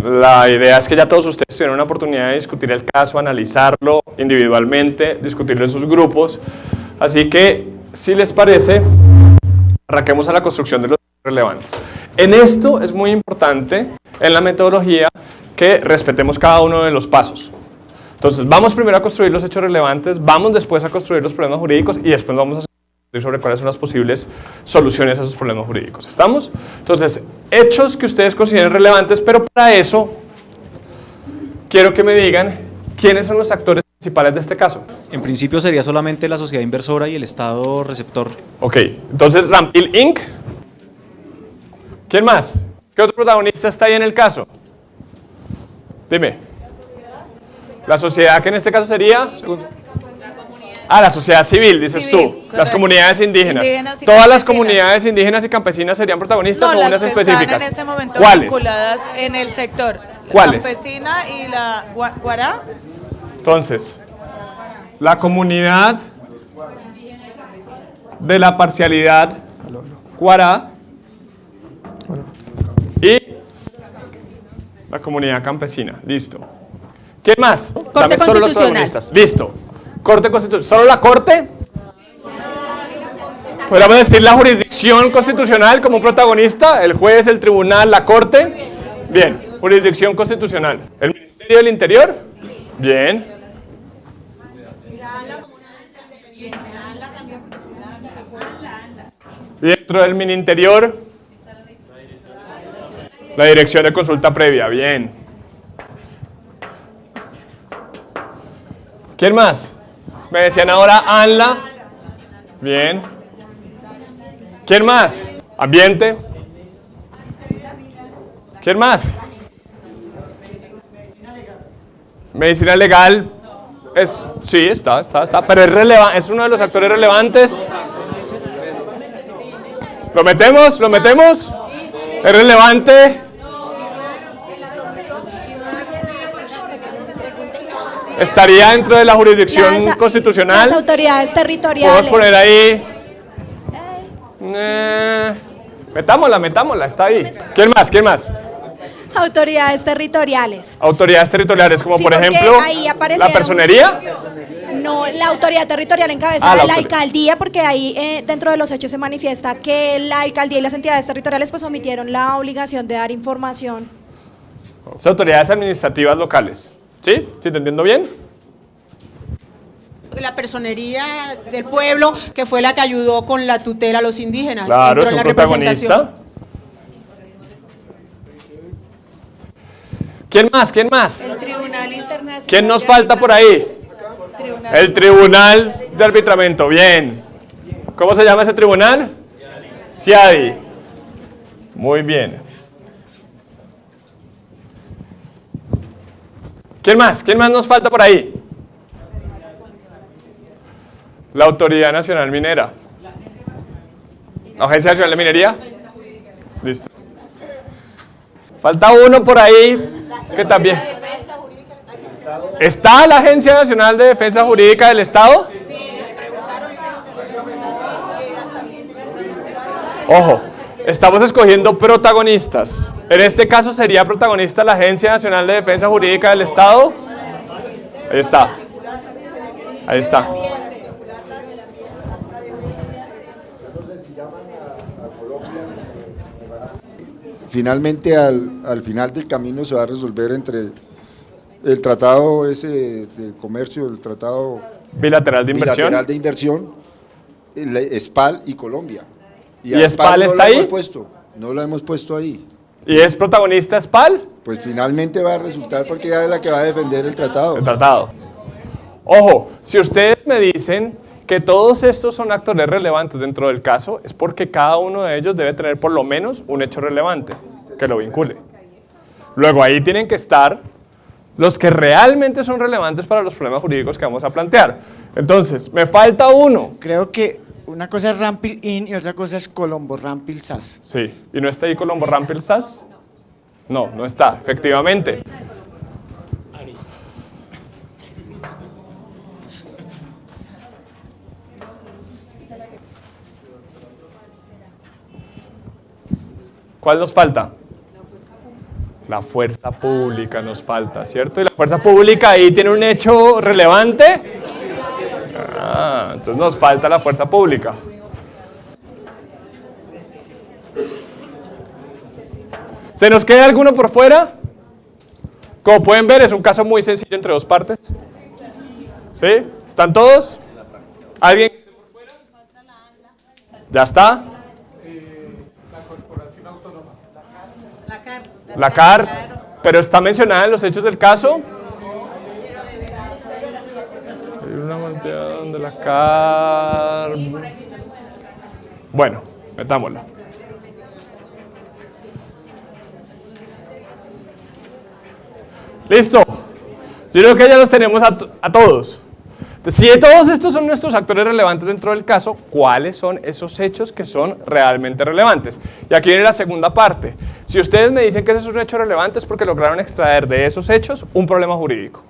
La idea es que ya todos ustedes tuvieron una oportunidad de discutir el caso, analizarlo individualmente, discutirlo en sus grupos. Así que, si les parece, arranquemos a la construcción de los hechos relevantes. En esto es muy importante, en la metodología, que respetemos cada uno de los pasos. Entonces, vamos primero a construir los hechos relevantes, vamos después a construir los problemas jurídicos y después vamos a discutir sobre cuáles son las posibles soluciones a esos problemas jurídicos. ¿Estamos? Entonces, hechos que ustedes consideren relevantes, pero para eso quiero que me digan quiénes son los actores principales de este caso. En principio sería solamente la sociedad inversora y el Estado receptor. Ok, entonces Rampil Inc. ¿Quién más? ¿Qué otro protagonista está ahí en el caso? Dime. La sociedad, que en este caso sería... la sociedad civil, dices Civil, tú. correcto. Las comunidades indígenas. Indígenas y ¿Todas las campesinas. comunidades indígenas y campesinas serían protagonistas No, o las unas que específicas? están en ese momento ¿Cuáles? vinculadas en el sector. ¿Cuáles? La campesina y la guará. Entonces, la comunidad de la parcialidad Guará y la comunidad campesina. Listo. ¿Quién más? Dame solo los protagonistas. Listo. Corte Constitucional. ¿Solo la Corte? ¿Podríamos decir la jurisdicción constitucional como protagonista? ¿El juez, el tribunal, la Corte? Bien. Jurisdicción constitucional. ¿El Ministerio del Interior? Bien. Dentro del Mininterior, la Dirección de Consulta Previa. Bien. ¿Quién más? Me decían ahora ANLA. Bien. ¿Quién más? Ambiente. ¿Quién más? Medicina legal. Sí, está. Pero es uno de los actores relevantes. ¿Lo metemos? ¿Es relevante? ¿Estaría dentro de la jurisdicción constitucional? Las autoridades territoriales. Podemos poner ahí. Metámosla, está ahí. ¿Quién más? Autoridades territoriales. Autoridades territoriales, como Sí, por porque ejemplo, ahí la aparecieron- personería. No, la autoridad territorial en cabeza Ah, la de la autoridad. alcaldía, porque ahí dentro de los hechos se manifiesta que la alcaldía y las entidades territoriales pues omitieron la obligación de dar información. Las autoridades administrativas locales. ¿Sí? ¿Sí te entiendo bien? La personería del pueblo, que fue la que ayudó con la tutela a los indígenas. Claro, entró es en un la representación. protagonista. ¿Quién más? ¿Quién más? El Tribunal Internacional. ¿Quién nos de falta por ahí? Tribunal. El Tribunal de Arbitramiento. Bien. ¿Cómo se llama ese tribunal? CIADI. Muy bien. ¿Quién más? ¿Quién más nos falta por ahí? La Autoridad Nacional Minera. ¿La Agencia Nacional de Minería? Listo. Falta uno por ahí que también. ¿Está la Agencia Nacional de Defensa Jurídica del Estado? Ojo, estamos escogiendo protagonistas. En este caso sería protagonista la Agencia Nacional de Defensa Jurídica del Estado. Ahí está. Ahí está. Finalmente, al final del camino se va a resolver entre el tratado ese de comercio, el tratado Bilateral de inversión. bilateral de inversión, SPAL y Colombia. ¿Y SPAL está ahí? No lo hemos puesto ahí. ¿Y es protagonista SPAL? Pues finalmente va a resultar porque ella es la que va a defender el tratado. El tratado. Ojo, si ustedes me dicen que todos estos son actores relevantes dentro del caso, es porque cada uno de ellos debe tener por lo menos un hecho relevante que lo vincule. Luego ahí tienen que estar los que realmente son relevantes para los problemas jurídicos que vamos a plantear. Entonces, me falta uno. Creo que una cosa es Rampil In y otra cosa es Colombo Rampil SAS. Sí, ¿y no está ahí Colombo Rampil SAS? No, no está, efectivamente. ¿Cuál nos falta? La fuerza pública nos falta, ¿cierto? ¿Y la fuerza pública ahí tiene un hecho relevante? Ah, entonces nos falta la fuerza pública. ¿Se nos queda alguno por fuera? Como pueden ver, es un caso muy sencillo entre dos partes. ¿Sí? ¿Están todos? ¿Alguien? ¿Ya está? La CAR, pero está mencionada en los hechos del caso. Hay una manteada de la CAR. Bueno, metámosla. Listo. Yo creo que ya los tenemos a todos. Si todos estos son nuestros actores relevantes dentro del caso, ¿cuáles son esos hechos que son realmente relevantes? Y aquí viene la segunda parte. Si ustedes me dicen que ese es un hecho relevante es porque lograron extraer de esos hechos un problema jurídico.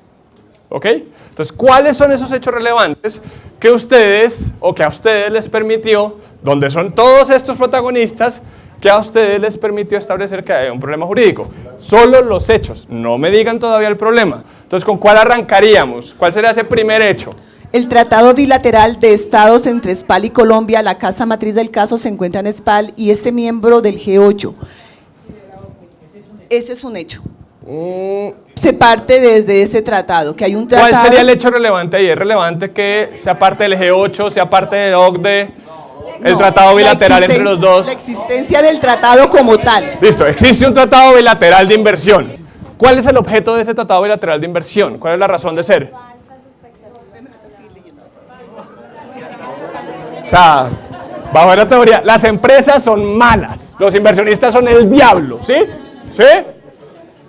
¿Ok? Entonces, ¿cuáles son esos hechos relevantes que ustedes o que a ustedes les permitió, donde son todos estos protagonistas, que a ustedes les permitió establecer que hay un problema jurídico? Solo los hechos, no me digan todavía el problema. Entonces, ¿con cuál arrancaríamos? ¿Cuál sería ese primer hecho? El tratado bilateral de estados entre SPAL y Colombia, la casa matriz del caso se encuentra en SPAL y es miembro del G8. Ese es un hecho. Se parte desde ese tratado, que hay un tratado. ¿Cuál sería el hecho relevante ahí? ¿Es relevante que sea parte del G8, sea parte del OCDE, el tratado bilateral entre los dos? La existencia del tratado como tal. Listo, existe un tratado bilateral de inversión. ¿Cuál es el objeto de ese tratado bilateral de inversión? ¿Cuál es la razón de ser? O sea, bajo la teoría, las empresas son malas, los inversionistas son el diablo, ¿sí? ¿Sí?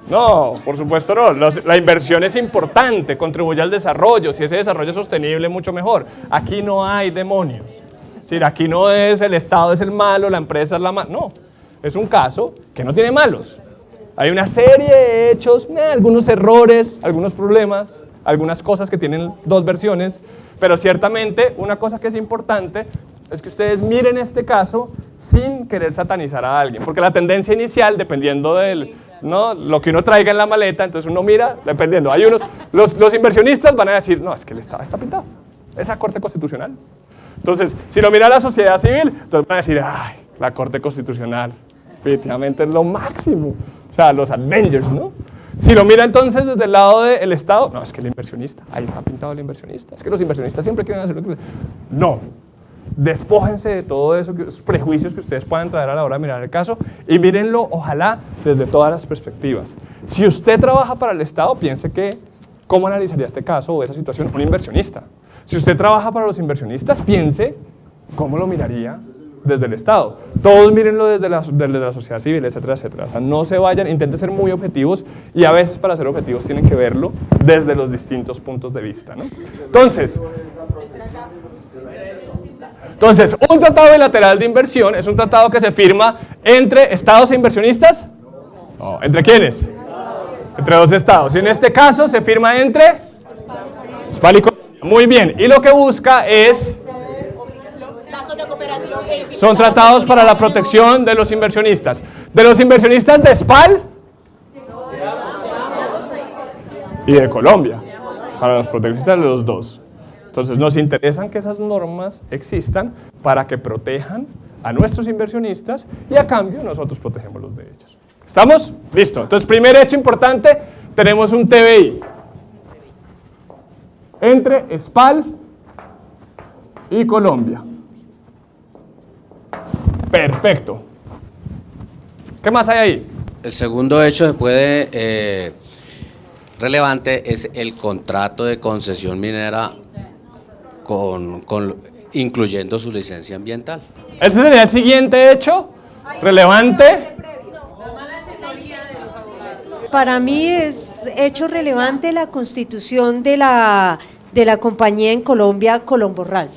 No, por supuesto no. La inversión es importante, contribuye al desarrollo. Si ese desarrollo es sostenible, mucho mejor. Aquí no hay demonios. Es decir, aquí no es el Estado es el malo, la empresa es la mala. No, es un caso que no tiene malos. Hay una serie de hechos, algunos errores, algunos problemas, algunas cosas que tienen dos versiones, pero ciertamente una cosa que es importante es que ustedes miren este caso sin querer satanizar a alguien, porque la tendencia inicial, dependiendo del, ¿no?, lo que uno traiga en la maleta, entonces uno mira, dependiendo, hay unos, los inversionistas van a decir, no, es que el Estado está pintado, es la Corte Constitucional. Entonces, si lo mira la sociedad civil, entonces van a decir, ay, la Corte Constitucional, definitivamente es lo máximo, o sea, los Avengers, ¿no? Si lo mira entonces desde el lado del Estado, no, es que el inversionista, ahí está pintado el inversionista, es que los inversionistas siempre quieren hacer lo que... No, despójense de todo eso, esos prejuicios que ustedes puedan traer a la hora de mirar el caso y mírenlo, ojalá, desde todas las perspectivas. Si usted trabaja para el Estado, piense que, ¿cómo analizaría este caso o esa situación un inversionista? Si usted trabaja para los inversionistas, piense cómo lo miraría desde el Estado. Todos mírenlo desde la sociedad civil, etcétera, etcétera. O sea, no se vayan, intenten ser muy objetivos y a veces para ser objetivos tienen que verlo desde los distintos puntos de vista, ¿no? Entonces, un tratado bilateral de inversión es un tratado que se firma entre estados e inversionistas. No, ¿entre quiénes? Entre dos estados. Y en este caso se firma entre SPAL y Colombia. Muy bien. Y lo que busca es... Son tratados para la protección de los inversionistas. ¿De los inversionistas de SPAL? Y de Colombia. Para los proteccionistas de los dos. Entonces nos interesan que esas normas existan para que protejan a nuestros inversionistas y a cambio nosotros protegemos los de ellos. ¿Estamos? Listo. Entonces, primer hecho importante, tenemos un TBI entre SPAL y Colombia. Perfecto. ¿Qué más hay ahí? El segundo hecho que puede relevante es el contrato de concesión minera incluyendo su licencia ambiental. Ese sería el siguiente hecho relevante. Para mí es hecho relevante la constitución de la compañía en Colombia, Colombo-Rap.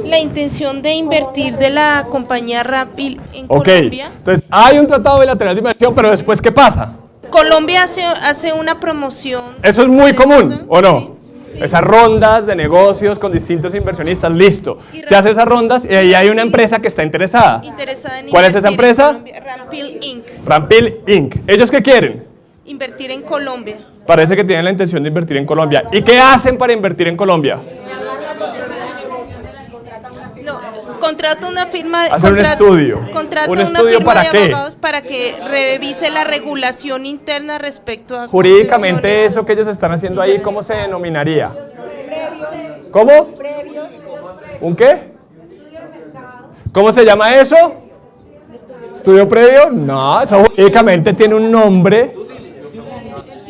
La intención de invertir de la compañía Rampil en Colombia. Entonces hay un tratado bilateral de inversión, pero después ¿qué pasa? Colombia hace una promoción. ¿Eso es muy común o no? Esas rondas de negocios con distintos inversionistas, listo. Se hace esas rondas y ahí hay una empresa que está interesada. ¿Cuál es esa empresa? Rampil Inc. Rampil Inc. ¿Ellos qué quieren? Invertir en Colombia. Parece que tienen la intención de invertir en Colombia. ¿Y qué hacen para invertir en Colombia? No, contrata una firma de... Hacer un estudio. Contrata ¿Un una estudio firma para de qué? abogados para que revise la regulación interna respecto a... Jurídicamente concesiones. eso que ellos están haciendo ahí, ¿cómo se denominaría? ¿Cómo? ¿Un qué? ¿Cómo se llama eso? ¿Estudio previo? No, eso jurídicamente tiene un nombre.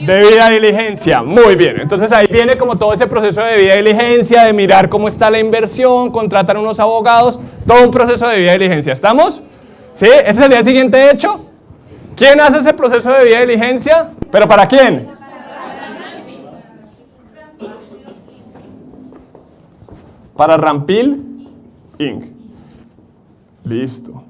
Debida diligencia, muy bien. Entonces ahí viene como todo ese proceso de debida diligencia, de mirar cómo está la inversión, contratan unos abogados, todo un proceso de debida diligencia. ¿Estamos? ¿Sí? ¿Ese sería el siguiente hecho? ¿Quién hace ese proceso de debida diligencia? ¿Pero para quién? Para Rampil Inc. Listo.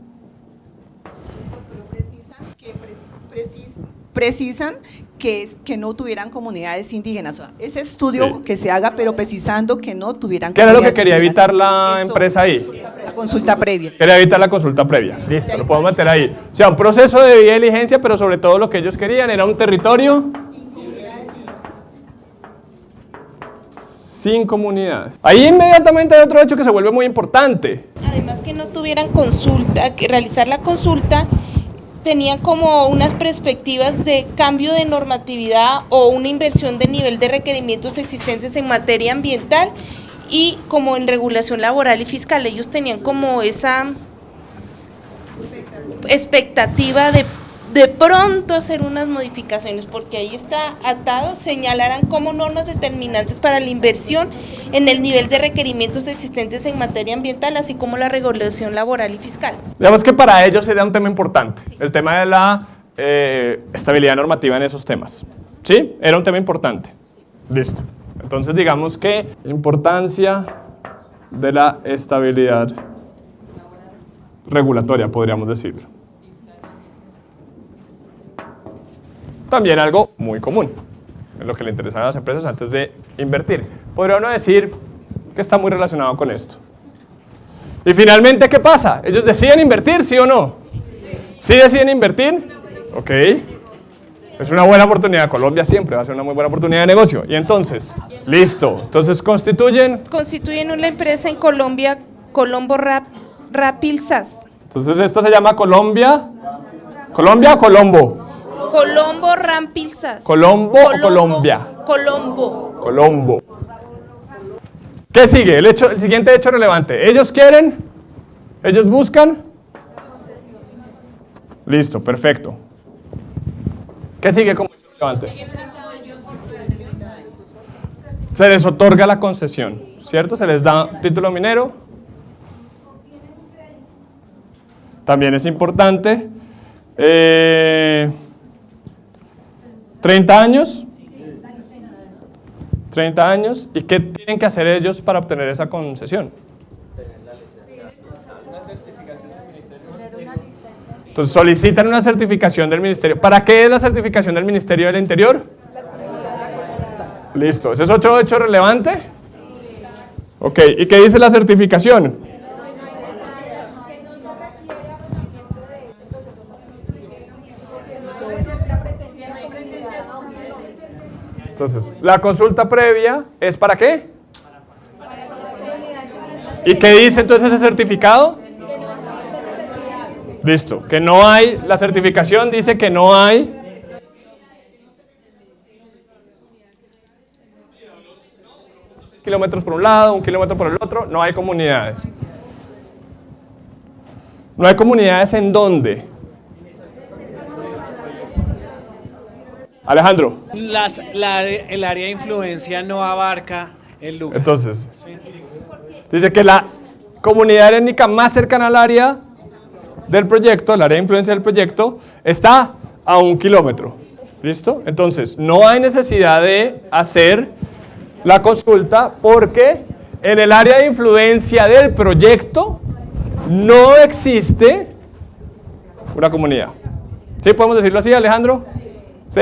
Precisan que no tuvieran comunidades indígenas. O sea, ese estudio que se haga, pero precisando que no tuvieran ¿Qué era lo comunidades que quería indígenas. evitar la empresa ahí? La consulta previa. Quería evitar la consulta previa. Listo, lo podemos meter ahí. O sea, un proceso de debida diligencia, pero sobre todo lo que ellos querían era un territorio sin comunidades. Ahí inmediatamente hay otro hecho que se vuelve muy importante. Además que no tuvieran consulta, que realizar la consulta, tenían como unas perspectivas de cambio de normatividad o una inversión de nivel de requerimientos existentes en materia ambiental y como en regulación laboral y fiscal. Ellos tenían como esa expectativa de pronto hacer unas modificaciones, porque ahí está atado, señalarán como normas determinantes para la inversión en el nivel de requerimientos existentes en materia ambiental, así como la regulación laboral y fiscal. Digamos que para ellos sería un tema importante, el tema de la estabilidad normativa en esos temas. ¿Sí? Era un tema importante. Listo. Entonces digamos que importancia de la estabilidad regulatoria, podríamos decirlo. También algo muy común, en lo que le interesan a las empresas antes de invertir. Podría uno decir que está muy relacionado con esto. Y finalmente, ¿qué pasa? ¿Ellos deciden invertir, sí o no? ¿Sí deciden invertir? Ok. Es una buena oportunidad. Colombia siempre va a ser una muy buena oportunidad de negocio. Y entonces, listo. Entonces, constituyen una empresa en Colombia, Colombo-Rampil SAS. Entonces, esto se llama Colombia. ¿Colombia o Colombo? Colombo Rampil SAS. ¿Colombo o Colombia? Colombo. Colombo. ¿Qué sigue? El siguiente hecho relevante. ¿Ellos quieren? ¿Ellos buscan? Listo, perfecto. ¿Qué sigue como hecho relevante? Se les otorga la concesión, ¿cierto? Se les da título minero. También es importante. 30 años. 30 años. ¿Y qué tienen que hacer ellos para obtener esa concesión? Entonces solicitan una certificación del Ministerio. ¿Para qué es la certificación del Ministerio del Interior? Listo. ¿Ese es otro hecho relevante? Ok. ¿Y qué dice la certificación? Entonces, la consulta previa es ¿para qué? ¿Y qué dice entonces ese certificado? Listo, que no hay, la certificación dice que no hay kilómetros por un lado, 1 kilómetro por el otro, no hay comunidades. ¿No hay comunidades en dónde? Alejandro. El área de influencia no abarca el lugar. Entonces, dice que la comunidad étnica más cercana al área del proyecto, el área de influencia del proyecto, está a 1 kilómetro. ¿Listo? Entonces, no hay necesidad de hacer la consulta porque en el área de influencia del proyecto no existe una comunidad. ¿Sí? ¿Podemos decirlo así, Alejandro? ¿Sí?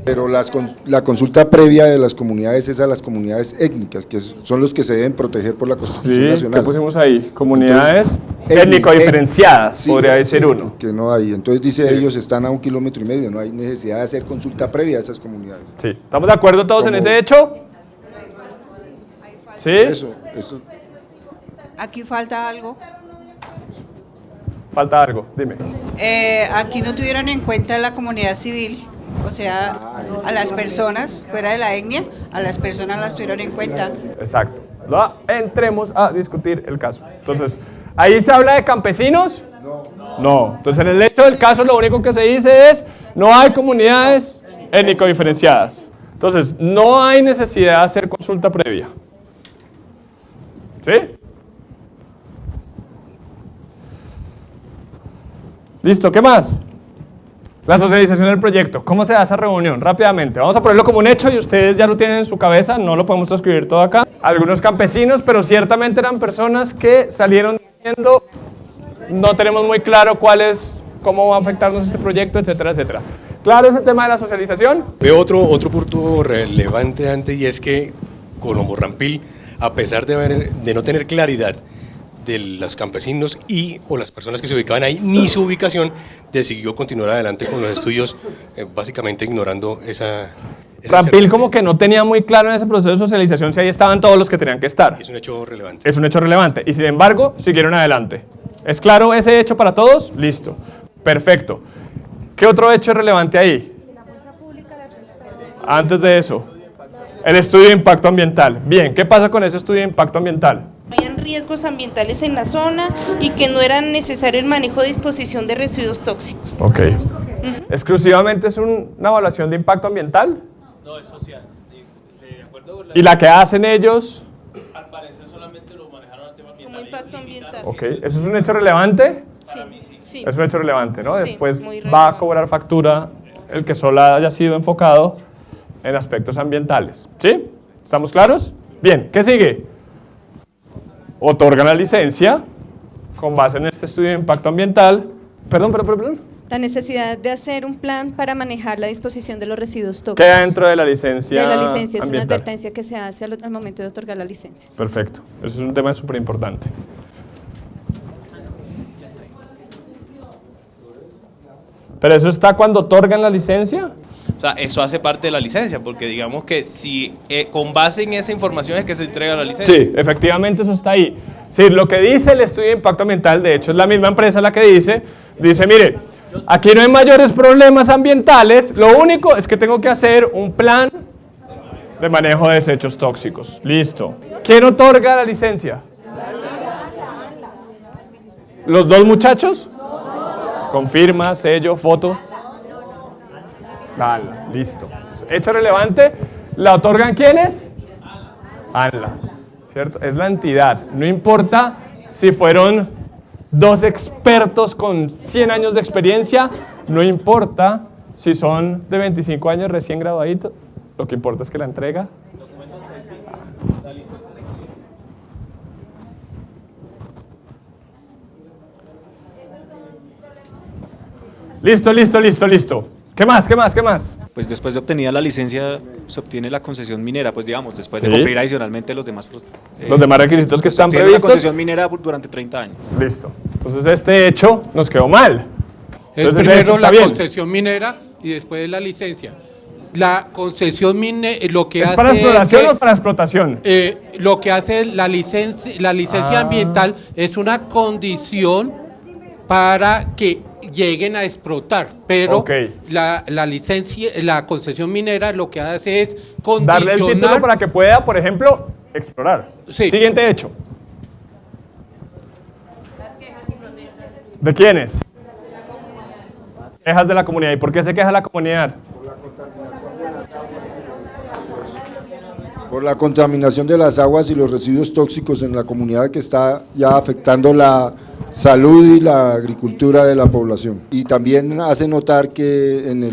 Pero la consulta previa de las comunidades es a las comunidades étnicas, que son los que se deben proteger por la Constitución Nacional. ¿Qué pusimos ahí? Comunidades étnico-diferenciadas, sí, podría decir uno. Que no hay. Entonces dice ellos están a 1,5 kilómetros, no hay necesidad de hacer consulta previa a esas comunidades. Sí. ¿Estamos de acuerdo todos en ese hecho? ¿Sí? Eso. Aquí falta algo. Falta algo, dime. Aquí no tuvieron en cuenta la comunidad civil, o sea, a las personas fuera de la etnia, a las personas las tuvieron en cuenta. Exacto. Entremos a discutir el caso. Entonces, ¿ahí se habla de campesinos? No. Entonces, en el hecho del caso lo único que se dice es no hay comunidades étnico diferenciadas. Entonces, no hay necesidad de hacer consulta previa. ¿Sí? Listo, ¿qué más? La socialización del proyecto. ¿Cómo se da esa reunión? Rápidamente. Vamos a ponerlo como un hecho y ustedes ya lo tienen en su cabeza, no lo podemos escribir todo acá. Algunos campesinos, pero ciertamente eran personas que salieron diciendo no tenemos muy claro cómo va a afectarnos este proyecto, etcétera, etcétera. ¿Claro es el tema de la socialización? Veo otro punto relevante antes y es que Colombo Rampil, a pesar de no tener claridad de los campesinos o las personas que se ubicaban ahí, ni su ubicación, decidió continuar adelante con los estudios, básicamente ignorando esa Rampil como que no tenía muy claro en ese proceso de socialización si ahí estaban todos los que tenían que estar. Es un hecho relevante. Es un hecho relevante y sin embargo siguieron adelante. ¿Es claro ese hecho para todos? Listo. Perfecto. ¿Qué otro hecho es relevante ahí? Antes de eso, el estudio de impacto ambiental. Bien, ¿qué pasa con ese estudio de impacto ambiental? Habían riesgos ambientales en la zona y que no era necesario el manejo de disposición de residuos tóxicos. Ok. ¿Exclusivamente es una evaluación de impacto ambiental? No, es social. De acuerdo con ¿Y la que hacen ellos? Al parecer solamente lo manejaron al tema ambiental. Como impacto ambiental. Ok. ¿Eso es un hecho relevante? Sí. Es un hecho relevante, ¿no? Sí, Después muy va a relevante. cobrar factura el que solo haya sido enfocado en aspectos ambientales. ¿Sí? ¿Estamos claros? Bien, ¿qué sigue? Otorgan la licencia con base en este estudio de impacto ambiental. Perdón. La necesidad de hacer un plan para manejar la disposición de los residuos tóxicos. Queda dentro de la licencia De la licencia, es una ambiental. advertencia que se hace al momento de otorgar la licencia. Perfecto, eso es un tema súper importante. ¿Pero eso está cuando otorgan la licencia? O sea, eso hace parte de la licencia, porque digamos que si con base en esa información es que se entrega la licencia. Sí, efectivamente eso está ahí. Sí, lo que dice el estudio de impacto ambiental, de hecho es la misma empresa la que dice, mire, Aquí no hay mayores problemas ambientales, lo único es que tengo que hacer un plan de manejo de desechos tóxicos. Listo. ¿Quién otorga la licencia? ¿Los dos muchachos? Confirma, sello, foto. ANLA, listo. Entonces, hecho relevante, ¿la otorgan quiénes? ANLA, ¿cierto? Es la entidad. No importa si fueron dos expertos con 100 años de experiencia, no importa si son de 25 años recién graduaditos, lo que importa es que la entrega. Listo, listo, listo, listo. ¿Qué más, qué más, qué más? Pues después de obtenida la licencia se obtiene la concesión minera, pues digamos, después Sí. de cumplir adicionalmente los demás requisitos que están se obtiene previstos. la concesión minera durante 30 años. Listo. Entonces este hecho nos quedó mal. Es Entonces, primero está la bien. concesión minera y después la licencia. La concesión minera lo que ¿Es hace para exploración es que, o para explotación? lo que hace la licencia ambiental es una condición para que lleguen a explotar, pero Ok. la licencia, la concesión minera lo que hace es Darle el título condicionar. para que pueda, por ejemplo, explorar. Sí. Siguiente hecho. ¿De quiénes? Quejas de la comunidad. ¿Y por qué se queja la comunidad? Por la contaminación de las aguas y los residuos tóxicos en la comunidad que está ya afectando la salud y la agricultura de la población. Y también hace notar que en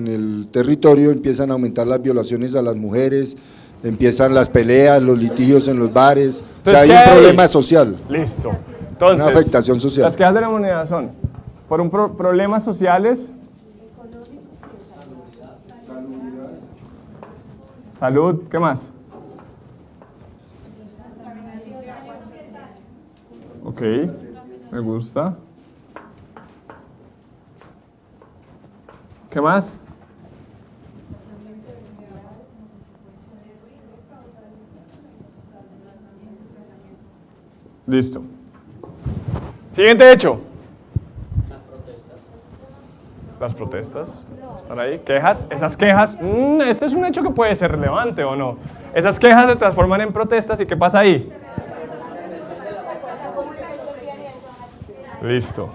el territorio empiezan a aumentar las violaciones a las mujeres, empiezan las peleas, los litigios en los bares, o sea, hay un problema social. Listo. Entonces, una afectación social. Las quejas de la comunidad son por problemas sociales, salud, ¿qué más? Ok, me gusta. ¿Qué más? Listo. Siguiente hecho. Las protestas. ¿Están ahí? ¿Quejas? Esas quejas, este es un hecho que puede ser relevante o no. Esas quejas se transforman en protestas y ¿qué pasa ahí? Listo.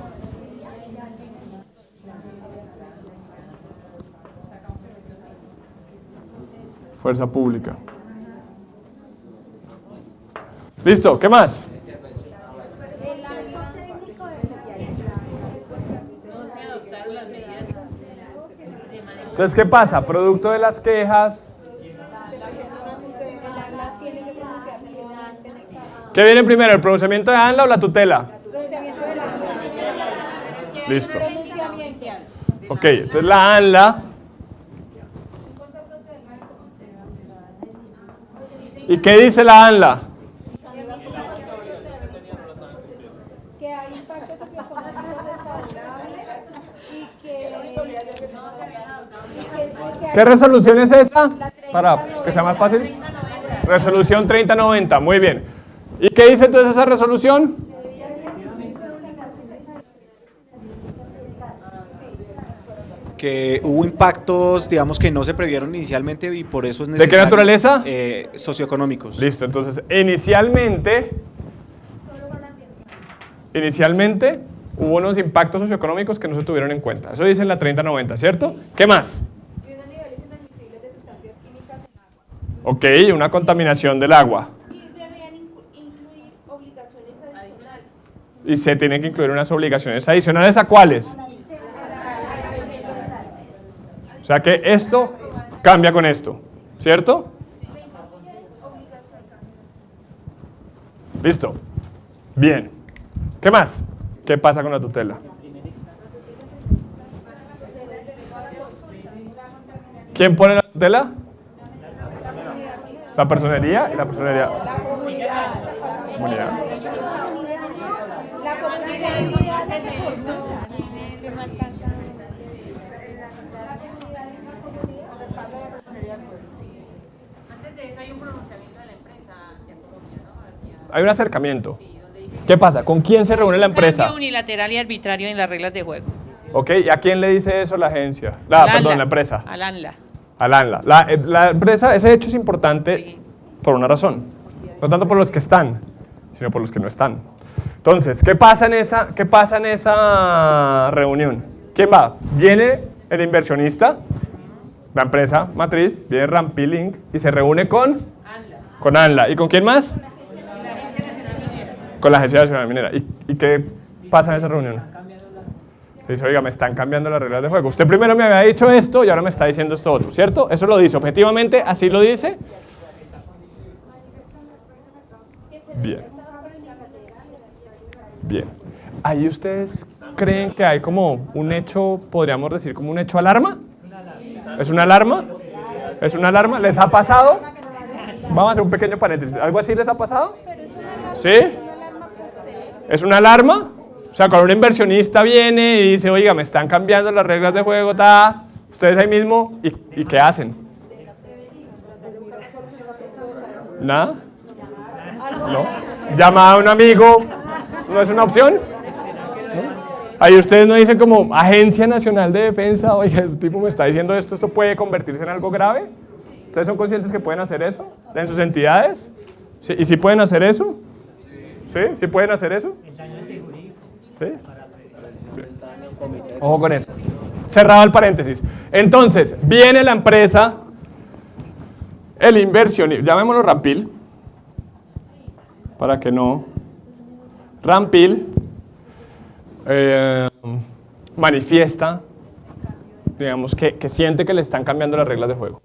Fuerza pública. Listo, ¿qué más? Entonces, ¿qué pasa? Producto de las quejas. ¿Qué viene primero, el pronunciamiento de ANLA o la tutela? Listo. Ok, entonces la ANLA. ¿Y qué dice la ANLA? Que hay impactos socioeconómicos desfavorables y que ¿Qué resolución es esa? Para que sea más fácil. Resolución 3090, muy bien. ¿Y qué dice entonces esa resolución? Que hubo impactos, digamos, que no se previeron inicialmente y por eso es ¿De necesario. qué naturaleza? Socioeconómicos. Listo, entonces inicialmente hubo unos impactos socioeconómicos que no se tuvieron en cuenta. Eso dice en la 3090, ¿cierto? ¿Qué más? Ok, una contaminación del agua. Y se tienen que incluir unas obligaciones adicionales, ¿a cuáles? O sea que esto cambia con esto, ¿cierto? Listo. Bien. ¿Qué más? ¿Qué pasa con la tutela? ¿Quién pone la tutela? La personería y la personería. Comunidad. la comunidad Hay un acercamiento. ¿Qué pasa? ¿Con quién se reúne la empresa? Cambio unilateral y arbitrario en las reglas de juego. Ok, ¿y a quién le dice eso la agencia? Perdón, la empresa. Al ANLA. Al ANLA. La empresa, ese hecho es importante por una razón. No tanto por los que están, sino por los que no están. Entonces, ¿qué pasa en esa reunión? ¿Quién va? Viene el inversionista, la empresa matriz, viene Rampil Inc. y se reúne con ANLA. ¿Y con quién más? Con la Agencia Nacional Minera. ¿Y qué pasa en esa reunión? Dice, oiga, me están cambiando las reglas de juego. Usted primero me había dicho esto y ahora me está diciendo esto otro, ¿cierto? Eso lo dice, objetivamente, así lo dice. Bien. Bien. ¿Ahí ustedes creen que hay como un hecho, podríamos decir, como un hecho alarma? ¿Es una alarma? ¿Es una alarma? ¿Les ha pasado? Vamos a hacer un pequeño paréntesis. ¿Algo así les ha pasado? ¿Sí? ¿Es una alarma? O sea, cuando un inversionista viene y dice, oiga, me están cambiando las reglas de juego, ustedes ahí mismo, ¿y qué hacen? ¿Nada? ¿No? ¿Llama a un amigo? ¿No es una opción? ¿No? Ahí ustedes no dicen como Agencia Nacional de Defensa, oiga, el tipo me está diciendo esto puede convertirse en algo grave. ¿Ustedes son conscientes que pueden hacer eso en sus entidades? ¿Sí? ¿Y si pueden hacer eso? ¿Sí? ¿Sí pueden hacer eso? ¿Sí? Ojo con eso. Cerrado el paréntesis. Entonces, viene la empresa, el inversionista, llamémoslo Rampil, para que no... Rampil manifiesta, digamos, que siente que le están cambiando las reglas de juego.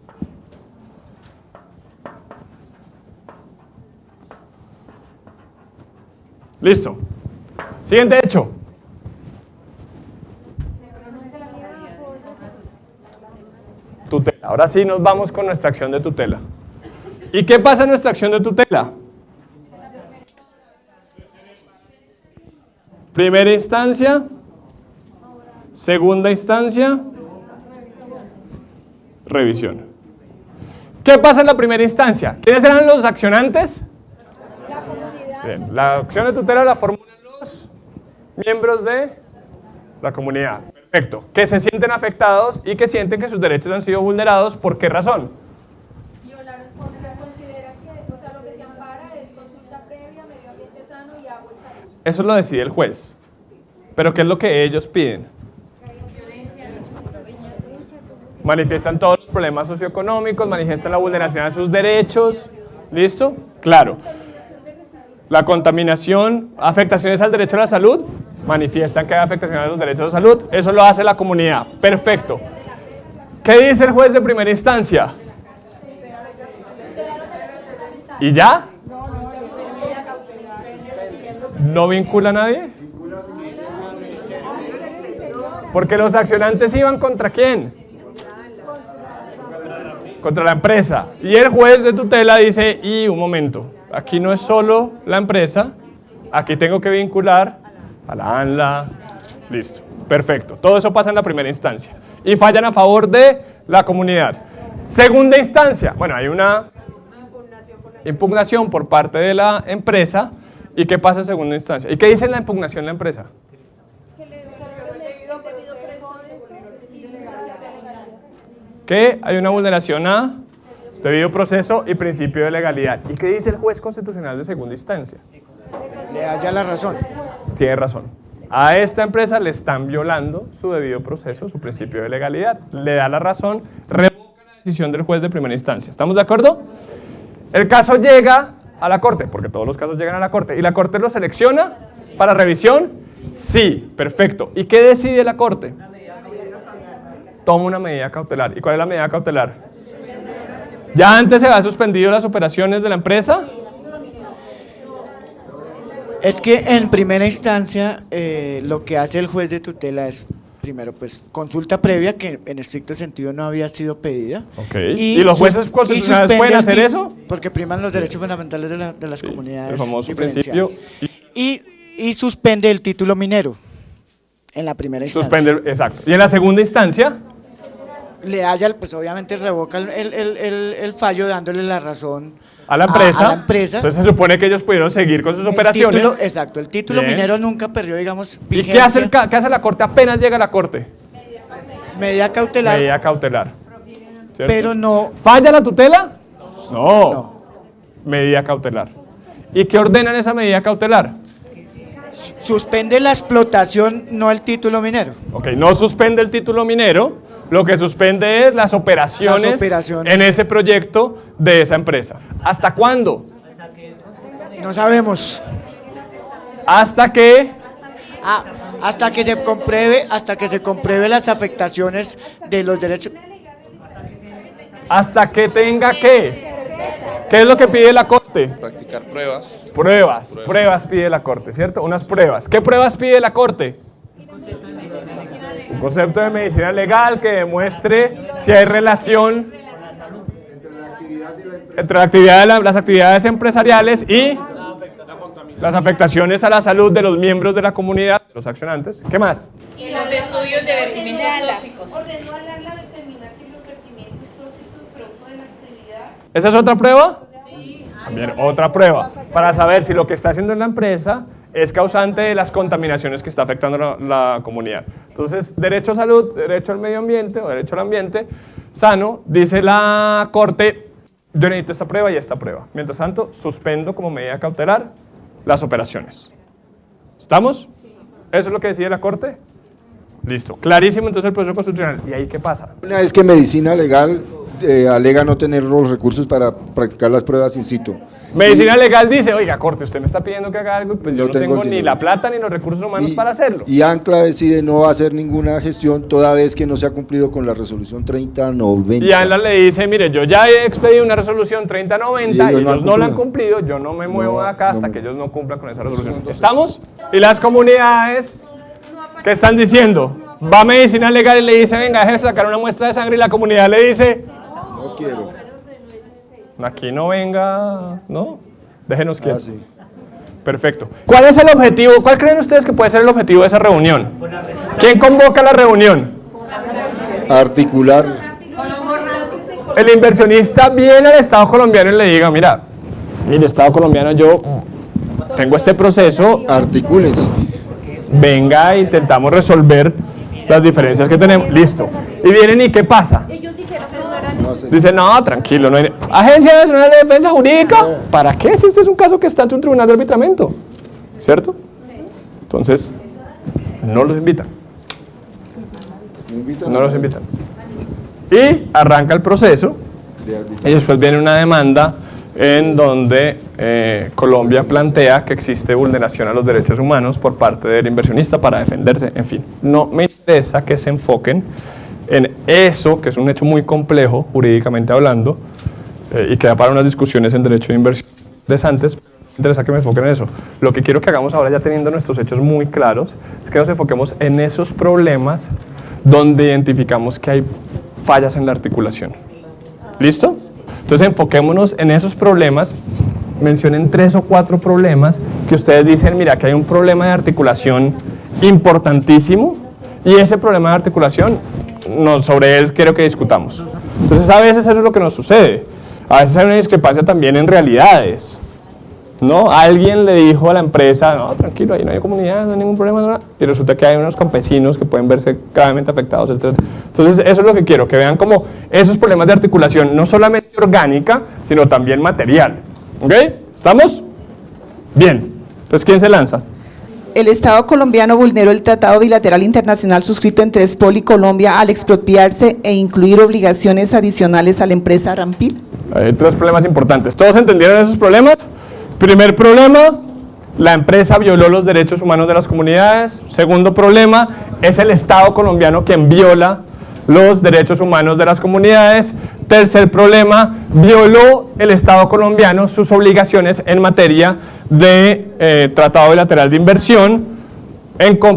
Listo. Siguiente hecho. Tutela. Ahora sí nos vamos con nuestra acción de tutela. ¿Y qué pasa en nuestra acción de tutela? Primera instancia, segunda instancia, revisión. ¿Qué pasa en la primera instancia? ¿Quiénes eran los accionantes? Bien, la acción de tutela la formulan los miembros de la comunidad. Perfecto. Que se sienten afectados y que sienten que sus derechos han sido vulnerados. ¿Por qué razón? Violaron porque considera que, o sea, lo que se ampara es consulta previa, medio ambiente sano y agua y salud. Eso lo decide el juez. Pero ¿qué es lo que ellos piden? Manifiestan todos los problemas socioeconómicos, manifiestan la vulneración de sus derechos. ¿Listo? Claro. La contaminación, afectaciones al derecho a la salud, manifiestan que hay afectaciones a los derechos de salud. Eso lo hace la comunidad. Perfecto. ¿Qué dice el juez de primera instancia? ¿Y ya? ¿No vincula a nadie? Porque los accionantes iban ¿contra quién? Contra la empresa. Y el juez de tutela dice, y un momento, aquí no es solo la empresa, aquí tengo que vincular a la ANLA. Listo, perfecto. Todo eso pasa en la primera instancia. Y fallan a favor de la comunidad. Segunda instancia, bueno, hay una impugnación por parte de la empresa. ¿Y qué pasa en segunda instancia? ¿Y qué dice la impugnación la empresa? Que hay una vulneración a debido proceso y principio de legalidad. ¿Y qué dice el juez constitucional de segunda instancia? Le halla la razón. Tiene razón. A esta empresa le están violando su debido proceso, su principio de legalidad. Le da la razón, revoca la decisión del juez de primera instancia. ¿Estamos de acuerdo? El caso llega a la corte, porque todos los casos llegan a la corte. ¿Y la corte lo selecciona para revisión? Sí, perfecto. ¿Y qué decide la corte? Toma una medida cautelar. ¿Y cuál es la medida cautelar? ¿Ya antes se habían suspendido las operaciones de la empresa? Es que en primera instancia lo que hace el juez de tutela es, primero, pues consulta previa que en estricto sentido no había sido pedida. Okay. ¿Y los jueces constitucionales pueden hacer eso? Porque priman los derechos fundamentales de las comunidades. El famoso principio. Y suspende el título minero en la primera instancia. Suspende, exacto. ¿Y en la segunda instancia? Le halla, pues obviamente revoca el fallo dándole la razón a la empresa. A la empresa. Entonces se supone que ellos pudieron seguir con sus operaciones. Exacto, el título Bien. minero nunca perdió, digamos, ¿Y vigencia. qué hace la Corte apenas llega a la Corte? Medida cautelar. Medida cautelar. ¿Cierto? Pero no. ¿Falla la tutela? No. Medida cautelar. ¿Y qué ordenan esa medida cautelar? Suspende la explotación, no el título minero. Ok, no suspende el título minero, lo que suspende es las operaciones en ese proyecto de esa empresa. ¿Hasta cuándo? No sabemos. ¿Hasta qué? Hasta que se compruebe las afectaciones de los derechos. ¿Hasta que tenga qué? ¿Qué es lo que pide la Corte? Practicar pruebas. Pruebas pide la Corte, ¿cierto? Unas pruebas. ¿Qué pruebas pide la Corte? Un concepto de medicina legal que demuestre si hay relación entre las actividades empresariales y las afectaciones a la salud de los miembros de la comunidad, los accionantes. ¿Qué más? Y los estudios de vertimientos tóxicos. ¿Esa es otra prueba? También otra prueba, para saber si lo que está haciendo en la empresa es causante de las contaminaciones que está afectando la comunidad. Entonces, derecho a salud, derecho al medio ambiente o derecho al ambiente sano, dice la Corte, yo necesito esta prueba y esta prueba. Mientras tanto, suspendo como medida cautelar las operaciones. ¿Estamos? ¿Eso es lo que decide la Corte? Listo. Clarísimo entonces el proceso constitucional. ¿Y ahí qué pasa? Una vez que medicina legal alega no tener los recursos para practicar las pruebas in situ. Medicina legal dice, oiga, Corte, usted me está pidiendo que haga algo y pues yo no tengo ni la plata ni los recursos humanos para hacerlo. Y ANCLA decide no hacer ninguna gestión toda vez que no se ha cumplido con la resolución 3090. Y ANLA le dice, mire, yo ya he expedido una resolución 3090 y ellos no la han cumplido, yo no me muevo de acá hasta que ellos no cumplan con esa resolución. ¿Estamos? Y las comunidades, ¿qué están diciendo? Va a medicina legal y le dice, venga, déjeme sacar una muestra de sangre y la comunidad le dice, no quiero. Aquí no venga, ¿no? Déjenos quietos. Sí. Perfecto. ¿Cuál es el objetivo? ¿Cuál creen ustedes que puede ser el objetivo de esa reunión? ¿Quién convoca la reunión? Articular. El inversionista viene al Estado colombiano y le diga, mira, Estado colombiano, yo tengo este proceso. Articúlense. Venga, intentamos resolver las diferencias que tenemos. Listo. Y vienen y ¿qué pasa? Dice, no, tranquilo, no hay... Agencia Nacional de Defensa Jurídica, ¿para qué? Si este es un caso que está ante un tribunal de arbitramiento, ¿cierto? Entonces, no los invitan. No los invitan. Y arranca el proceso y después viene una demanda en donde Colombia plantea que existe vulneración a los derechos humanos por parte del inversionista para defenderse, en fin. No me interesa que se enfoquen en eso, que es un hecho muy complejo jurídicamente hablando y que da para unas discusiones en derecho de inversión interesantes, pero no me interesa que me enfoquen en eso. Lo que quiero que hagamos ahora, ya teniendo nuestros hechos muy claros, es que nos enfoquemos en esos problemas donde identificamos que hay fallas en la articulación. ¿Listo? Entonces enfoquémonos en esos problemas, mencionen 3 o 4 problemas que ustedes dicen, mira, que hay un problema de articulación importantísimo y ese problema de articulación, sobre él quiero que discutamos. Entonces a veces eso es lo que nos sucede, a veces hay una discrepancia también en realidades, ¿no? Alguien le dijo a la empresa, no, tranquilo, ahí no hay comunidad, no hay ningún problema, no, y resulta que hay unos campesinos que pueden verse gravemente afectados, etc. Entonces eso es lo que quiero, que vean como esos problemas de articulación, no solamente orgánica, sino también material. ¿Ok? ¿Estamos? Bien. Entonces, ¿quién se lanza? El Estado colombiano vulneró el Tratado Bilateral Internacional suscrito entre Espol y Colombia al expropiarse e incluir obligaciones adicionales a la empresa Rampil. Hay 3 problemas importantes. ¿Todos entendieron esos problemas? Primer problema, la empresa violó los derechos humanos de las comunidades. Segundo problema, es el Estado colombiano quien viola los derechos humanos de las comunidades. Tercer problema, violó el Estado colombiano sus obligaciones en materia de Tratado Bilateral de Inversión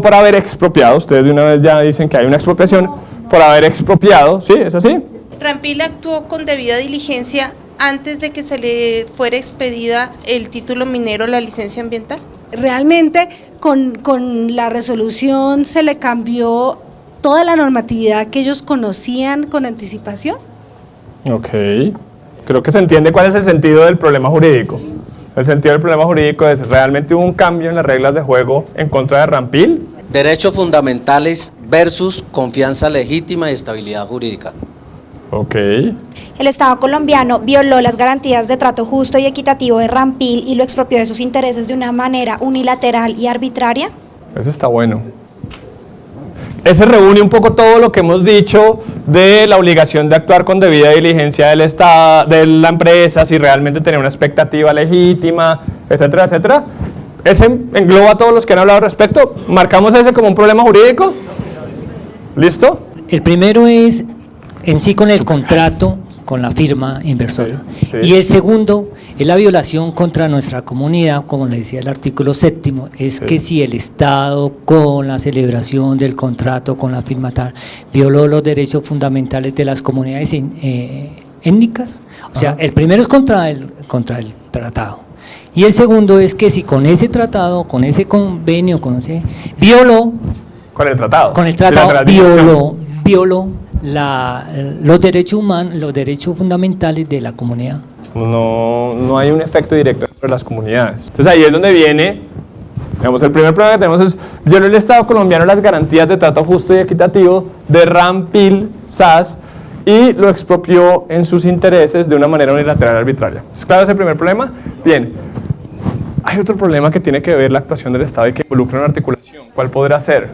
por haber expropiado. Ustedes de una vez ya dicen que hay una expropiación por haber expropiado, ¿sí? ¿Es así? Rampil actuó con debida diligencia antes de que se le fuera expedida el título minero, la licencia ambiental. Realmente con la resolución se le cambió toda la normatividad que ellos conocían con anticipación. Ok. creo que se entiende cuál es el sentido del problema jurídico. El sentido del problema jurídico es, ¿realmente hubo un cambio en las reglas de juego en contra de Rampil? Derechos fundamentales versus confianza legítima y estabilidad jurídica. Ok. El Estado colombiano violó las garantías de trato justo y equitativo de Rampil y lo expropió de sus intereses de una manera unilateral y arbitraria. Ese está bueno. Ese reúne un poco todo lo que hemos dicho de la obligación de actuar con debida diligencia del Estado, de la empresa, si realmente tenía una expectativa legítima, etcétera, etcétera. Ese engloba a todos los que han hablado al respecto. ¿Marcamos ese como un problema jurídico? ¿Listo? El primero es en sí con el contrato, con la firma inversora. Sí. Y el segundo es la violación contra nuestra comunidad, como le decía el artículo 7º, es que si el Estado con la celebración del contrato, con la firma tal, violó los derechos fundamentales de las comunidades étnicas, o sea, el primero es contra el tratado. Y el segundo es que si con ese tratado, con ese convenio, violó, con el tratado, violó los derechos humanos, los derechos fundamentales de la comunidad. No hay un efecto directo sobre las comunidades. Entonces ahí es donde viene, digamos, el primer problema que tenemos es, violó el Estado colombiano las garantías de trato justo y equitativo de Rampil SAS y lo expropió en sus intereses de una manera unilateral y arbitraria. ¿Es claro ese primer problema? Bien. Hay otro problema que tiene que ver la actuación del Estado y que involucra una articulación. ¿Cuál podrá ser?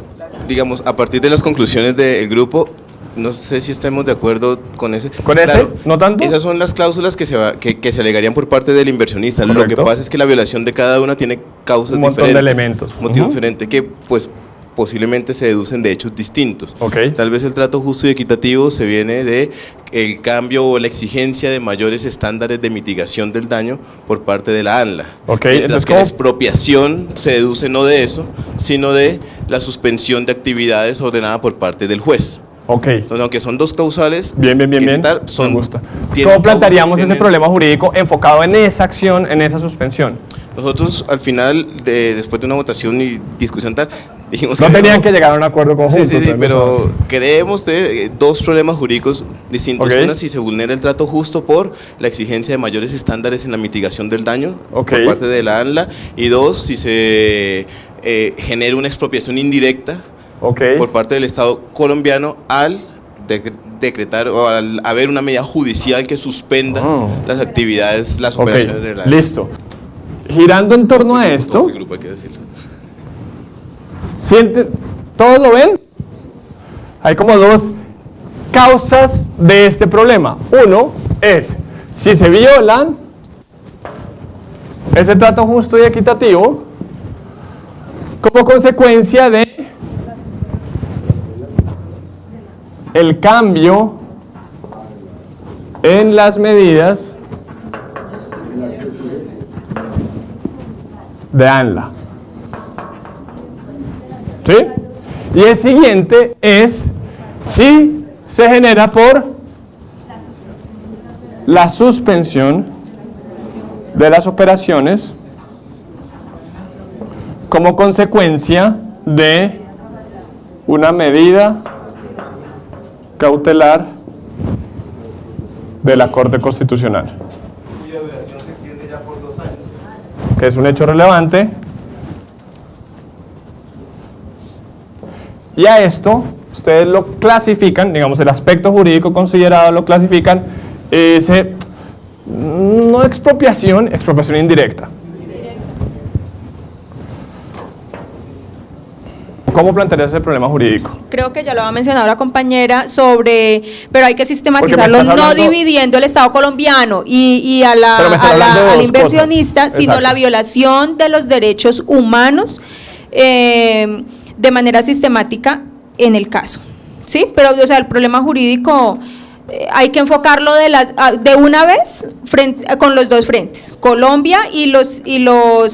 Digamos, a partir de las conclusiones del grupo, no sé si estemos de acuerdo con ese. ¿Con ese? ¿No tanto? Esas son las cláusulas que se alegarían por parte del inversionista. Correcto. Lo que pasa es que la violación de cada una tiene causas diferentes. Un montón de elementos. Motivos diferentes que, pues, posiblemente se deducen de hechos distintos. Okay. Tal vez el trato justo y equitativo se viene de el cambio o la exigencia de mayores estándares de mitigación del daño por parte de la ANLA. Okay. Mientras que la expropiación se deduce no de eso, sino de la suspensión de actividades ordenada por parte del juez. Okay. Entonces, aunque son dos causales, bien. Me gusta. ¿Cómo plantearíamos ese problema jurídico enfocado en esa acción, en esa suspensión? Nosotros al final, después de una votación y discusión tal, dijimos no que tenían que llegar a un acuerdo conjunto. Sí, pero creemos dos problemas jurídicos distintos. Okay. Una, si se vulnera el trato justo por la exigencia de mayores estándares en la mitigación del daño por parte de la ANLA, y dos, si se genera una expropiación indirecta por parte del Estado colombiano al decretar o al haber una medida judicial que suspenda las actividades, las operaciones de la ANLA. Listo. Girando en torno a esto, Grupo, hay que decirlo. ¿todos lo ven? Hay como dos causas de este problema. Uno es, si se violan ese trato justo y equitativo, como consecuencia de el cambio en las medidas de ANLA. ¿Sí? Y el siguiente es si se genera por la suspensión de las operaciones como consecuencia de una medida cautelar de la Corte Constitucional, Cuya duración se extiende ya por 2 años. que es un hecho relevante. Y a esto ustedes lo clasifican, digamos el aspecto jurídico considerado lo clasifican, no expropiación indirecta. ¿Cómo plantearías ese problema jurídico? Creo que ya lo ha mencionado la compañera pero hay que sistematizarlo, hablando, no dividiendo el Estado colombiano y al inversionista, cosas. sino Exacto. la violación de los derechos humanos de manera sistemática en el caso. ¿Sí? Pero, o sea, el problema jurídico hay que enfocarlo de una vez con los dos frentes, Colombia y los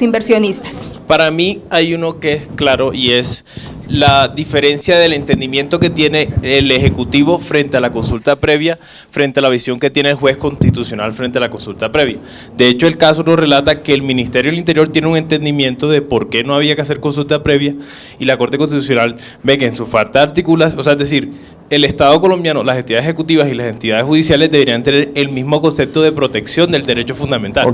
inversionistas. Para mí hay uno que es claro y es la diferencia del entendimiento que tiene el Ejecutivo frente a la consulta previa, frente a la visión que tiene el juez constitucional frente a la consulta previa. De hecho, el caso nos relata que el Ministerio del Interior tiene un entendimiento de por qué no había que hacer consulta previa y la Corte Constitucional ve que en su falta de articulación, o sea, es decir, el Estado colombiano, las entidades ejecutivas y las entidades judiciales deberían tener el mismo concepto de protección del derecho fundamental.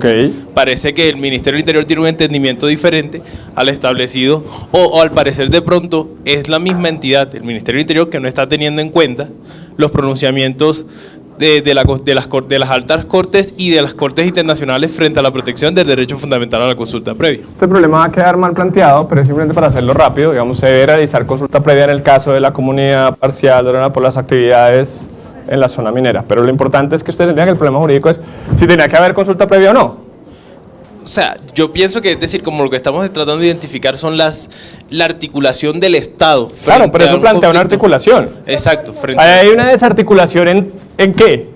Parece que el Ministerio del Interior tiene un entendimiento diferente al establecido, o al parecer de pronto es la misma entidad, el Ministerio del Interior, que no está teniendo en cuenta los pronunciamientos de las altas cortes y de las cortes internacionales frente a la protección del derecho fundamental a la consulta previa. Este problema va a quedar mal planteado, pero simplemente para hacerlo rápido, digamos, se debe realizar consulta previa en el caso de la comunidad parcial ordenada por las actividades en la zona minera, pero lo importante es que ustedes entiendan que el problema jurídico es si tenía que haber consulta previa o no. O sea, yo pienso que, es decir, como lo que estamos tratando de identificar son la articulación del Estado. Claro, pero eso plantea una articulación. Exacto. ¿Hay una desarticulación en qué?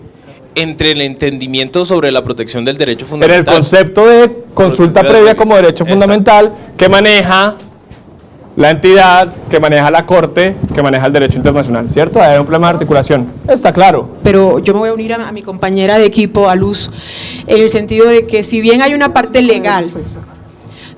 Entre el entendimiento sobre la protección del derecho fundamental. En el concepto de consulta previa como derecho fundamental que maneja la entidad, que maneja la Corte, que maneja el derecho internacional, ¿cierto? Hay un problema de articulación, está claro. Pero yo me voy a unir a mi compañera de equipo, a Luz, en el sentido de que si bien hay una parte legal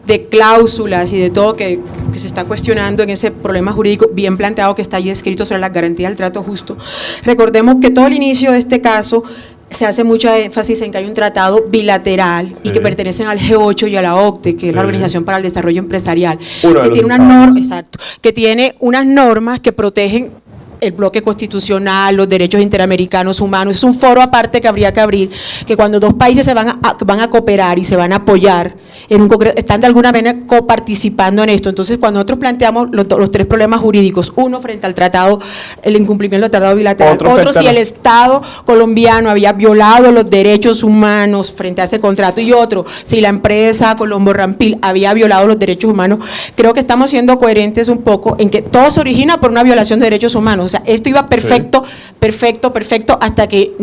de cláusulas y de todo que se está cuestionando en ese problema jurídico bien planteado que está ahí escrito sobre las garantías del trato justo, recordemos que todo el inicio de este caso se hace mucho énfasis en que hay un tratado bilateral y que pertenecen al G8 y a la OCDE, que es la Organización para el Desarrollo Empresarial, que tiene que tiene unas normas que protegen el bloque constitucional, los derechos interamericanos humanos. Es un foro aparte que habría que abrir, que cuando dos países se van a cooperar y se van a apoyar en un congreso, están de alguna manera coparticipando en esto. Entonces, cuando nosotros planteamos los tres problemas jurídicos, uno frente al tratado, el incumplimiento del tratado bilateral, otro si el Estado colombiano había violado los derechos humanos frente a ese contrato, y otro, si la empresa Colombo Rampil había violado los derechos humanos, creo que estamos siendo coherentes un poco en que todo se origina por una violación de derechos humanos. O sea, esto iba perfecto, hasta que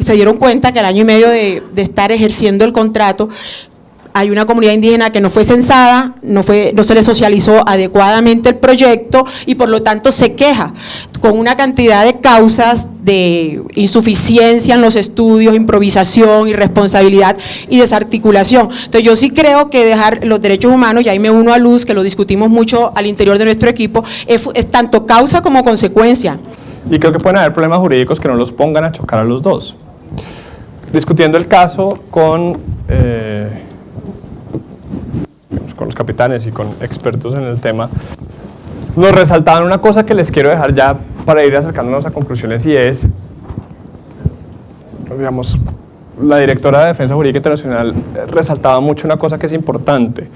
se dieron cuenta que al año y medio de estar ejerciendo el contrato, hay una comunidad indígena que no fue censada, no se le socializó adecuadamente el proyecto y por lo tanto se queja con una cantidad de causas de insuficiencia en los estudios, improvisación, irresponsabilidad y desarticulación. Entonces yo sí creo que dejar los derechos humanos, y ahí me uno a Luz, que lo discutimos mucho al interior de nuestro equipo, es tanto causa como consecuencia. Y creo que pueden haber problemas jurídicos que no los pongan a chocar a los dos. Discutiendo el caso con los capitanes y con expertos en el tema, nos resaltaban una cosa que les quiero dejar ya para ir acercándonos a conclusiones, y es, digamos, la directora de Defensa Jurídica Internacional resaltaba mucho una cosa que es importante.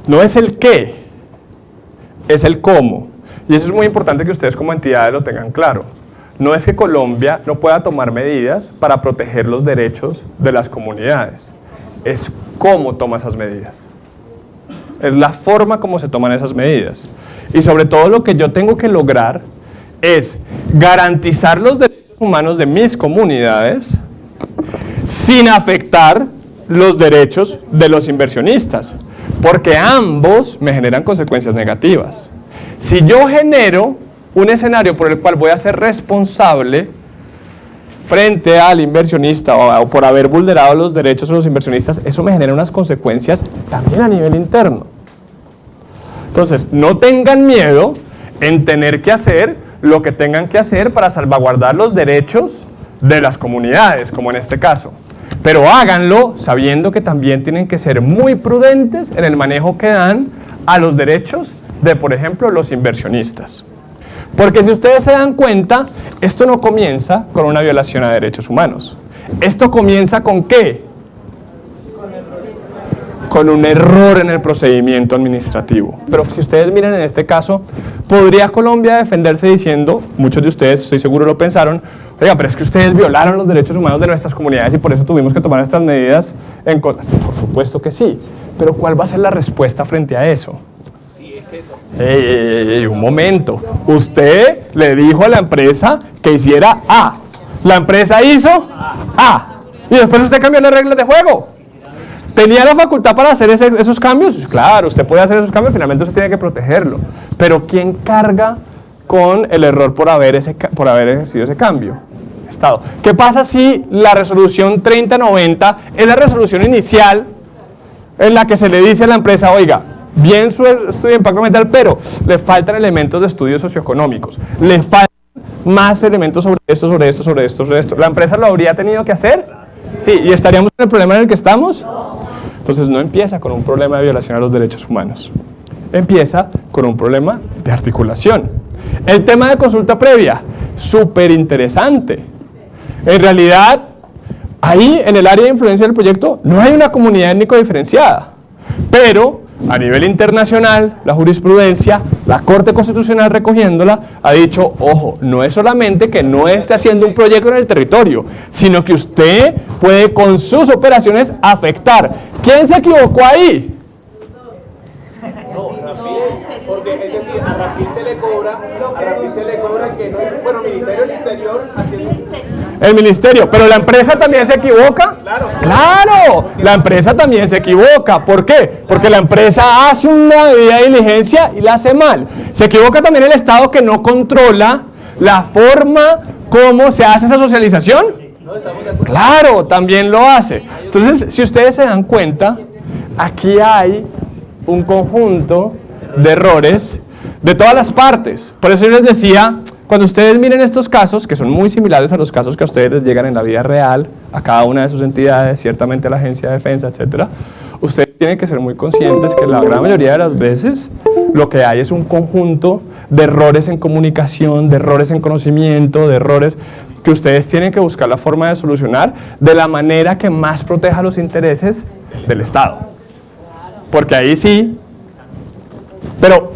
No es el qué, es el cómo. Y eso es muy importante que ustedes como entidades lo tengan claro. No es que Colombia no pueda tomar medidas para proteger los derechos de las comunidades, es cómo toma esas medidas. Es la forma como se toman esas medidas. Y sobre todo lo que yo tengo que lograr es garantizar los derechos humanos de mis comunidades sin afectar los derechos de los inversionistas, porque ambos me generan consecuencias negativas. Si yo genero un escenario por el cual voy a ser responsable frente al inversionista o por haber vulnerado los derechos de los inversionistas, eso me genera unas consecuencias también a nivel interno. Entonces, no tengan miedo en tener que hacer lo que tengan que hacer para salvaguardar los derechos de las comunidades, como en este caso. Pero háganlo sabiendo que también tienen que ser muy prudentes en el manejo que dan a los derechos de, por ejemplo, los inversionistas. Porque si ustedes se dan cuenta, esto no comienza con una violación a derechos humanos. Esto comienza ¿con qué? Con un error en el procedimiento administrativo. Pero si ustedes miran en este caso, ¿podría Colombia defenderse diciendo, muchos de ustedes estoy seguro lo pensaron, oiga, pero es que ustedes violaron los derechos humanos de nuestras comunidades y por eso tuvimos que tomar estas medidas en contra? Por supuesto que sí, pero ¿cuál va a ser la respuesta frente a eso? Un momento, usted le dijo a la empresa que hiciera A, la empresa hizo A, y después usted cambió las reglas de juego. ¿Tenía la facultad para hacer esos cambios? Claro, usted puede hacer esos cambios, finalmente usted tiene que protegerlo, pero ¿quién carga con el error por haber ejercido ese cambio? Estado. ¿Qué pasa si la resolución 3090 es la resolución inicial en la que se le dice a la empresa, oiga, bien su estudio de impacto ambiental, pero le faltan elementos de estudios socioeconómicos, le faltan más elementos sobre esto, sobre esto, sobre esto, sobre esto. ¿La empresa lo habría tenido que hacer? Sí. ¿Y estaríamos en el problema en el que estamos? Entonces no empieza con un problema de violación a los derechos humanos. Empieza con un problema de articulación. El tema de consulta previa, súper interesante. En realidad, ahí en el área de influencia del proyecto no hay una comunidad étnico diferenciada, pero a nivel internacional, la jurisprudencia, la Corte Constitucional recogiéndola, ha dicho, ojo, no es solamente que no esté haciendo un proyecto en el territorio, sino que usted puede con sus operaciones afectar. ¿Quién se equivocó ahí? Porque es decir, a Rapil se le cobra que no es, bueno, Ministerio del Interior haciendo... El ministerio, pero la empresa también se equivoca. Claro, la empresa también se equivoca. ¿Por qué? Porque la empresa hace una debida diligencia y la hace mal. Se equivoca también el Estado que no controla la forma como se hace esa socialización. Claro, también lo hace. Entonces, si ustedes se dan cuenta, aquí hay un conjunto de errores de todas las partes. Por eso yo les decía, cuando ustedes miren estos casos, que son muy similares a los casos que a ustedes les llegan en la vida real, a cada una de sus entidades, ciertamente a la Agencia de Defensa, etc., ustedes tienen que ser muy conscientes que la gran mayoría de las veces lo que hay es un conjunto de errores en comunicación, de errores en conocimiento, de errores que ustedes tienen que buscar la forma de solucionar de la manera que más proteja los intereses del Estado. Porque ahí sí, pero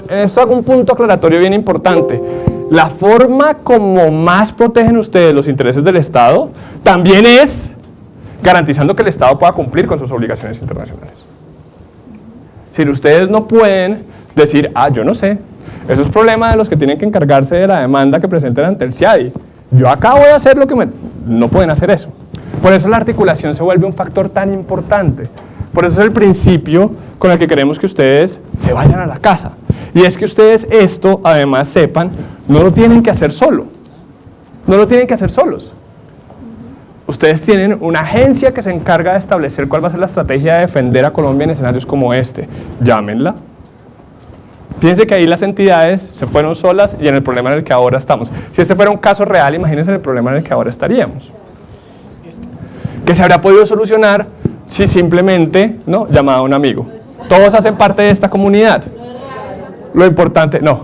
en esto hago un punto aclaratorio bien importante. La forma como más protegen ustedes los intereses del Estado también es garantizando que el Estado pueda cumplir con sus obligaciones internacionales. Si ustedes no pueden decir, yo no sé, eso es problema de los que tienen que encargarse de la demanda que presenten ante el CIADI. Yo acá voy a hacer lo que no pueden hacer eso. Por eso la articulación se vuelve un factor tan importante. Por eso es el principio con el que queremos que ustedes se vayan a la casa. Y es que ustedes esto, además, sepan, no lo tienen que hacer solo. No lo tienen que hacer solos. Ustedes tienen una agencia que se encarga de establecer cuál va a ser la estrategia de defender a Colombia en escenarios como este. Llámenla. Fíjense que ahí las entidades se fueron solas y en el problema en el que ahora estamos. Si este fuera un caso real, imagínense el problema en el que ahora estaríamos. Que se habría podido solucionar si simplemente, ¿no?, llamaba a un amigo. Todos hacen parte de esta comunidad. Lo importante, no.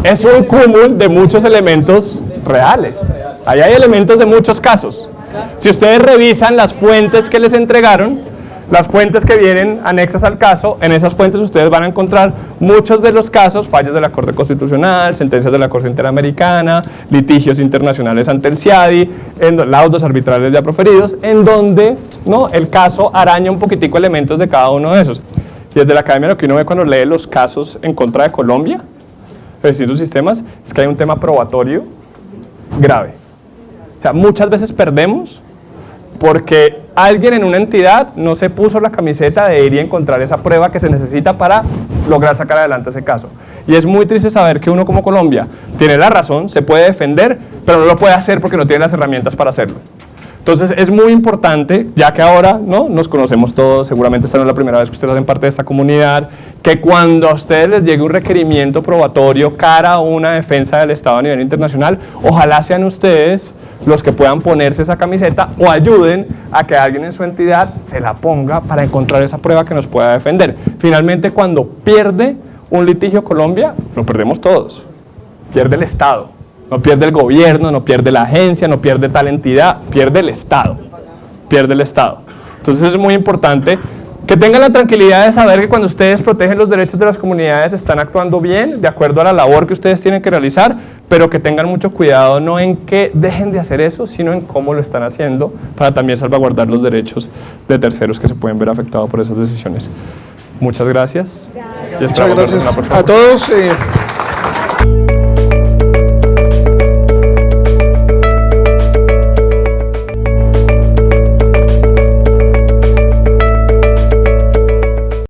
Es un cúmulo de muchos elementos reales. Ahí hay elementos de muchos casos. Si ustedes revisan las fuentes que les entregaron, las fuentes que vienen anexas al caso, en esas fuentes ustedes van a encontrar muchos de los casos, fallos de la Corte Constitucional, sentencias de la Corte Interamericana, litigios internacionales ante el CIADI, laudos arbitrales ya proferidos, en donde, ¿no?, el caso araña un poquitico elementos de cada uno de esos. Y desde la academia lo que uno ve cuando lee los casos en contra de Colombia, de distintos sistemas, es que hay un tema probatorio grave. O sea, muchas veces perdemos porque alguien en una entidad no se puso la camiseta de ir y encontrar esa prueba que se necesita para lograr sacar adelante ese caso. Y es muy triste saber que uno como Colombia tiene la razón, se puede defender, pero no lo puede hacer porque no tiene las herramientas para hacerlo. Entonces es muy importante, ya que ahora, ¿no?, nos conocemos todos, seguramente esta no es la primera vez que ustedes hacen parte de esta comunidad, que cuando a ustedes les llegue un requerimiento probatorio cara a una defensa del Estado a nivel internacional, ojalá sean ustedes los que puedan ponerse esa camiseta o ayuden a que alguien en su entidad se la ponga para encontrar esa prueba que nos pueda defender. Finalmente, cuando pierde un litigio Colombia, lo perdemos todos, pierde el Estado. No pierde el gobierno, no pierde la agencia, no pierde tal entidad, pierde el Estado. Pierde el Estado. Entonces es muy importante que tengan la tranquilidad de saber que cuando ustedes protegen los derechos de las comunidades están actuando bien, de acuerdo a la labor que ustedes tienen que realizar, pero que tengan mucho cuidado no en que dejen de hacer eso, sino en cómo lo están haciendo para también salvaguardar los derechos de terceros que se pueden ver afectados por esas decisiones. Muchas gracias. Muchas gracias a todos.